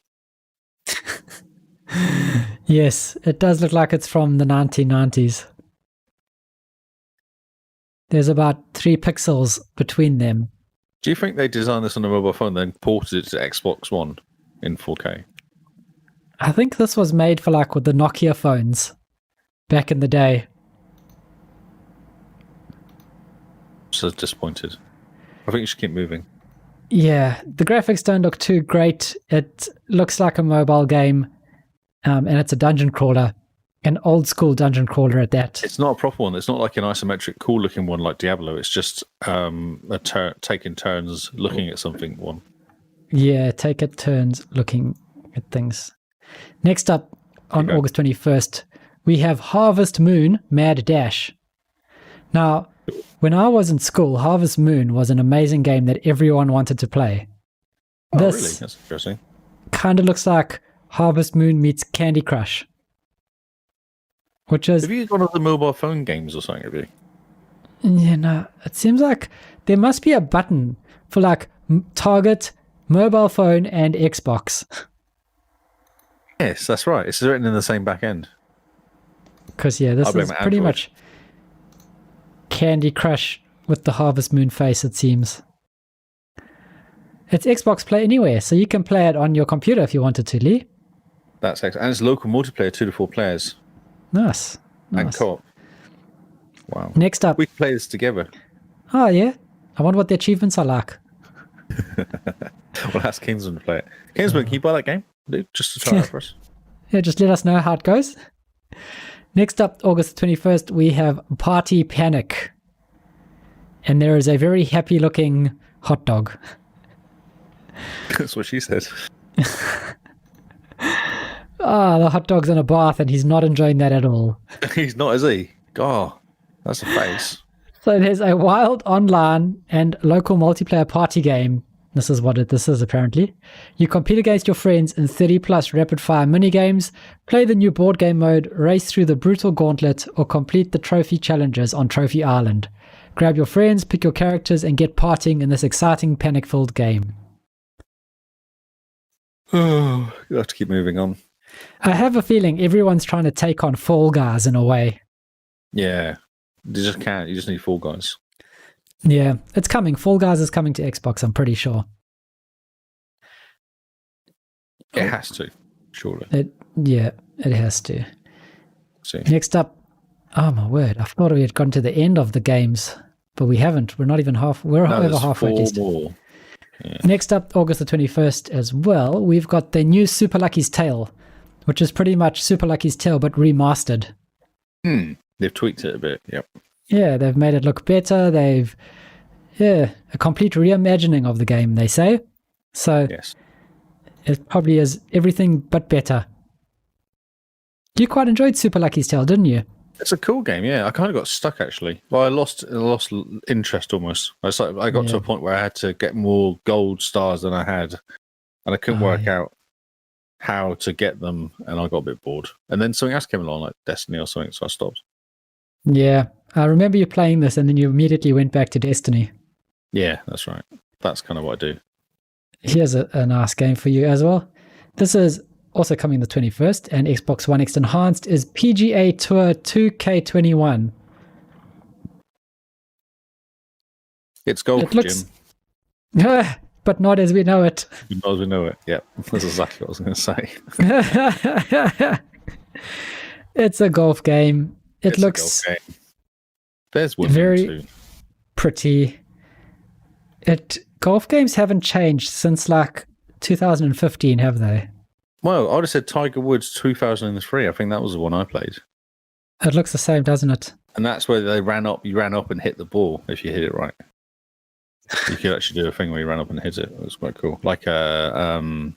Yes, it does look like it's from the 1990s. There's about 3 pixels between them. Do you think they designed this on a mobile phone, then ported it to Xbox One in 4K? I think this was made for with the Nokia phones back in the day. So disappointed. I think you should keep moving. Yeah, the graphics don't look too great. It looks like a mobile game, and it's a dungeon crawler, an old school dungeon crawler at that. It's not a proper one. It's not like an isometric, cool looking one like Diablo. It's just taking turns looking at something one. Yeah, take it turns looking at things. Next up, on August 21st, we have Harvest Moon Mad Dash. Now, when I was in school, Harvest Moon was an amazing game that everyone wanted to play. Oh, really? That's interesting. Kind of looks like Harvest Moon meets Candy Crush. Which is... Have you got one of the mobile phone games or something, have you? Yeah, no. It seems like there must be a button for Target, mobile phone, and Xbox. Yes, that's right. It's written in the same back end. Because, yeah, this is pretty much Candy Crush with the Harvest Moon face, it seems. It's Xbox Play Anywhere, so you can play it on your computer if you wanted to, Lee. That's excellent. And it's local multiplayer, 2 to 4 players. Nice. And co-op. Wow. Next up. We can play this together. Oh, yeah? I wonder what the achievements are like. We'll ask Kingsman to play it. Kingsman, can you buy that game? Just to try it for us. Yeah, just let us know how it goes. Next up, August 21st, we have Party Panic. And there is a very happy-looking hot dog. That's what she said. The hot dog's in a bath and he's not enjoying that at all. He's not, is he? God, that's a face. So there's a wild online and local multiplayer party game. This is what this is, apparently. You compete against your friends in 30-plus rapid-fire minigames, play the new board game mode, race through the brutal gauntlet, or complete the trophy challenges on Trophy Island. Grab your friends, pick your characters, and get partying in this exciting, panic-filled game. Oh, you have to keep moving on. I have a feeling everyone's trying to take on Fall Guys in a way. Yeah. You just can't. You just need Fall Guys. Yeah, it's coming. Fall Guys is coming to Xbox, I'm pretty sure. It has to, surely. It has to. See. Next up, oh my word, I thought we had gone to the end of the games, but we haven't. We're not even we're over halfway. There's 4 more. Yeah. Next up, August the 21st as well, we've got the new Super Lucky's Tale, which is pretty much Super Lucky's Tale, but remastered. They've tweaked it a bit, yep. Yeah, they've made it look better. They've, a complete reimagining of the game, they say. So yes. It probably is everything but better. You quite enjoyed Super Lucky's Tale, didn't you? It's a cool game, yeah. I kind of got stuck, actually. Well, I lost interest almost. I got to a point where I had to get more gold stars than I had, and I couldn't work out how to get them, and I got a bit bored. And then something else came along, like Destiny or something, so I stopped. Yeah, I remember you playing this, and then you immediately went back to Destiny. Yeah, that's right. That's kind of what I do. Here's a nice game for you as well. This is also coming the 21st, and Xbox One X Enhanced is PGA Tour 2K21. It's golf, Jim. But not as we know it. Not as we know it, yeah. That's exactly what I was going to say. It's a golf game. It looks There's women very too. Pretty. Golf games haven't changed since like 2015, have they? Well, I would have said Tiger Woods 2003. I think that was the one I played. It looks the same, doesn't it? And that's where they ran up. You ran up and hit the ball if you hit it right. You could actually do a thing where you ran up and hit it. It was quite cool. Like Adam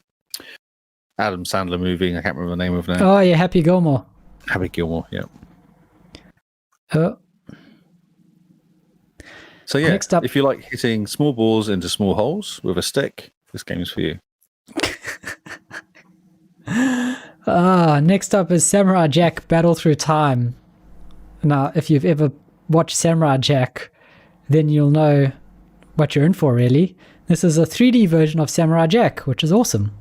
Sandler movie. I can't remember the name of it now. Oh, yeah, Happy Gilmore. Happy Gilmore, yeah. Oh. So yeah, Next up, if you like hitting small balls into small holes with a stick, this game is for you. Next up is Samurai Jack Battle Through Time. Now, if you've ever watched Samurai Jack, then you'll know what you're in for, really. This is a 3D version of Samurai Jack, which is awesome.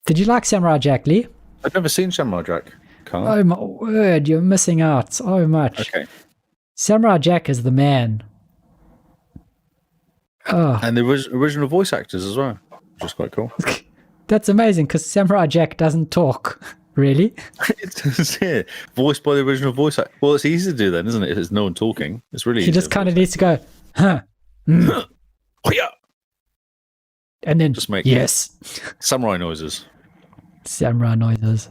Did you like Samurai Jack, Lee? I've never seen Samurai Jack. Carl. Oh my word, you're missing out so much. Okay. Samurai Jack is the man. Oh. And the original voice actors as well, which is quite cool. That's amazing, because Samurai Jack doesn't talk, really. It's voiced by the original voice actor. Well, it's easy to do then, isn't it? If there's no one talking. It's really easy. He just kind of needs to go, huh. Oh, yeah. And then just make yes. Samurai noises. Samurai noises.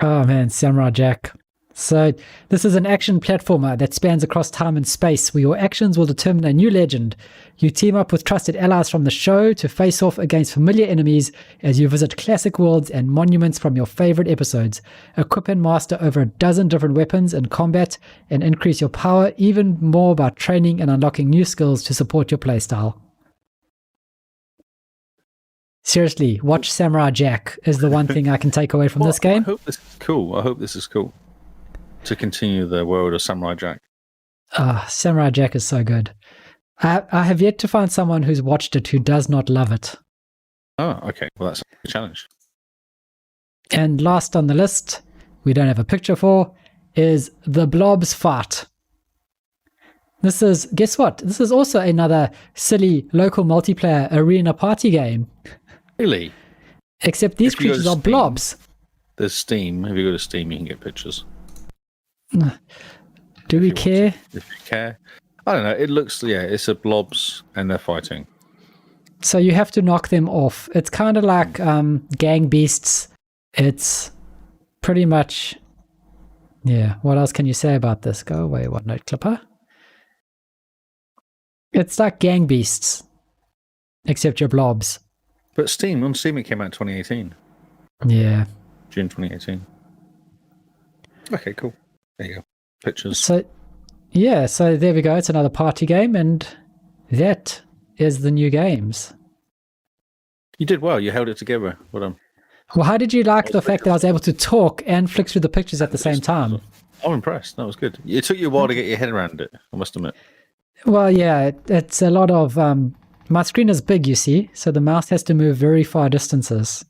Oh man, Samurai Jack. So this is an action platformer that spans across time and space, where your actions will determine a new legend. You team up with trusted allies from the show to face off against familiar enemies as you visit classic worlds and monuments from your favorite episodes. Equip and master over a dozen different weapons in combat and increase your power even more by training and unlocking new skills to support your playstyle. Seriously, watch Samurai Jack is the one thing I can take away from this game. I hope this is cool. To continue the world of Samurai Jack. Samurai Jack is so good. I have yet to find someone who's watched it who does not love it. Oh, okay. Well, that's a challenge. And last on the list, we don't have a picture for, is The Blob's Fight. This is, guess what? This is also another silly local multiplayer arena party game. Really? Except these creatures are blobs. There's Steam. If you go to Steam, you can get pictures. Do we care? If you care. I don't know. It looks, it's a blobs and they're fighting. So you have to knock them off. It's kind of like Gang Beasts. It's pretty much, what else can you say about this? Go away, OneNote Clipper. It's like Gang Beasts, except you're blobs. But on Steam it came out in 2018. Yeah. June 2018. Okay, cool. There you go. Pictures. So there we go. It's another party game, and that is the new games. You did well. You held it together. Well done. Well, how did you like the fact that I was able to talk and flick through the pictures at the same time? I'm impressed. That was good. It took you a while to get your head around it, I must admit. Well, yeah, it's a lot of My screen is big, you see, so the mouse has to move very far distances.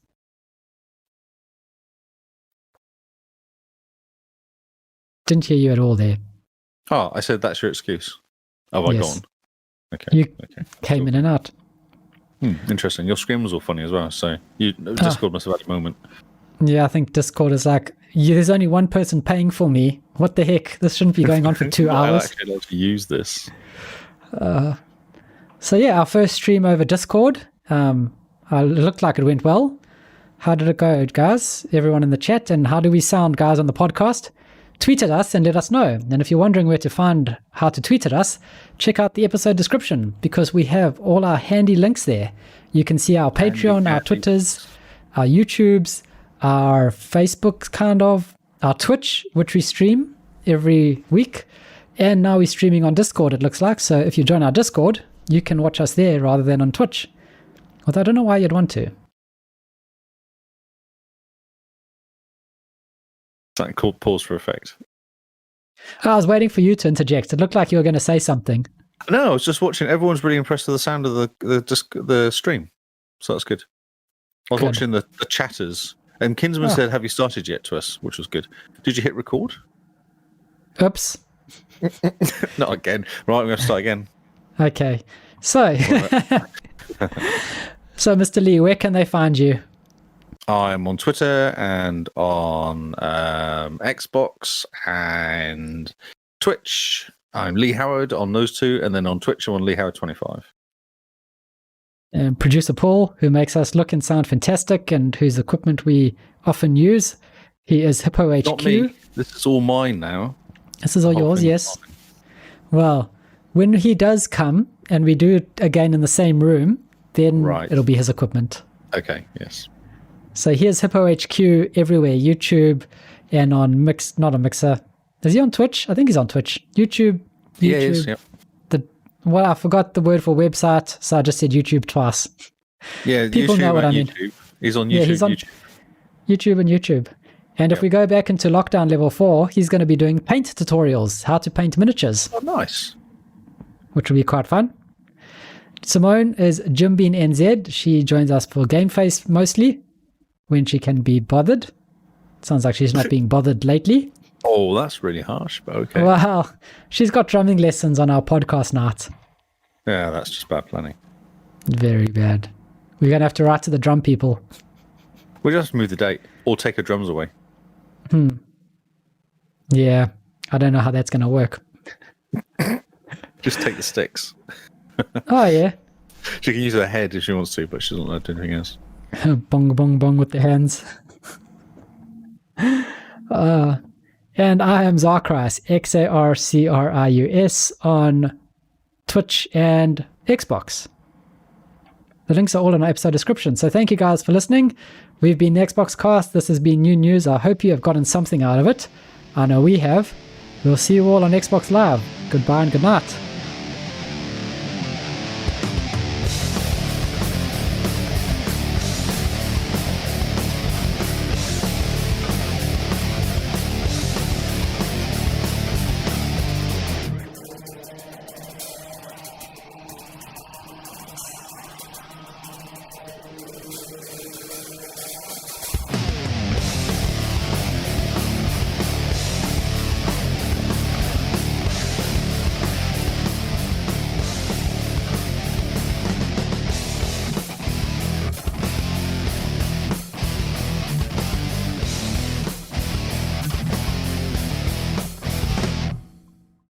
Didn't hear you at all there. Oh, I said that's your excuse. Oh, I Yes. gone. Okay. You Okay. came in and out. Interesting. Your screen was all funny as well. So Discord must have had a moment. Yeah, I think Discord is like, there's only one person paying for me. What the heck? This shouldn't be going on for 2 I hours. actually like to use this. So yeah, our first stream over Discord. It looked like it went well. How did it go, guys? Everyone in the chat, and how do we sound, guys, on the podcast? Tweet at us and let us know. And if you're wondering where to find how to tweet at us, check out the episode description, because we have all our handy links there. You can see our Patreon, our Twitters, our YouTubes, our Facebook, our Twitch, which we stream every week. And now we're streaming on Discord, it looks like. So if you join our Discord, you can watch us there rather than on Twitch. Although I don't know why you'd want to. Something called pause for effect. I was waiting for you to interject. It looked like you were going to say something. No, I was just watching. Everyone's really impressed with the sound of the stream, so that's good. I was Good. watching the chatters, and Kinsman said, "Have you started yet?" to us, which was good. Did you hit record? Oops. Not again. Right, I'm going to start again. Okay. So, so Mr. Lee, where can they find you? I'm on Twitter and on Xbox and Twitch. I'm Lee Howard on those two, and then on Twitch I'm on Lee Howard 25. And producer Paul, who makes us look and sound fantastic, and whose equipment we often use. He is Hippo HQ. Not me. This is all mine now. This is all yours, yes. Well, when he does come and we do it again in the same room, then it'll be his equipment. Okay. Yes. So here's Hippo HQ everywhere, YouTube and on not a Mixer. Is he on Twitch? I think he's on Twitch. YouTube. Yeah, he is, yep. Well, I forgot the word for website, so I just said YouTube twice. Yeah, people YouTube know what I mean. YouTube. He's on YouTube. Yeah, he's on YouTube and YouTube. And if we go back into lockdown level 4, he's going to be doing paint tutorials, how to paint miniatures. Oh, nice. Which will be quite fun. Simone is Jimbean NZ. She joins us for Game Face mostly, when she can be bothered. Sounds like she's not being bothered lately. Oh, that's really harsh, but okay. Well, she's got drumming lessons on our podcast night. Yeah, that's just bad planning. Very bad. We're going to have to write to the drum people. We'll just move the date or take her drums away. Yeah, I don't know how that's going to work. Just take the sticks. Oh, yeah. She can use her head if she wants to, but she doesn't know to do anything else. Bong, bong, bong with the hands. And I am Zarkrius, Xarcrius, on Twitch and Xbox. The links are all in our episode description. So thank you guys for listening. We've been the Xboxcast. This has been new news. I hope you have gotten something out of it. I know we have. We'll see you all on Xbox Live. Goodbye and good night.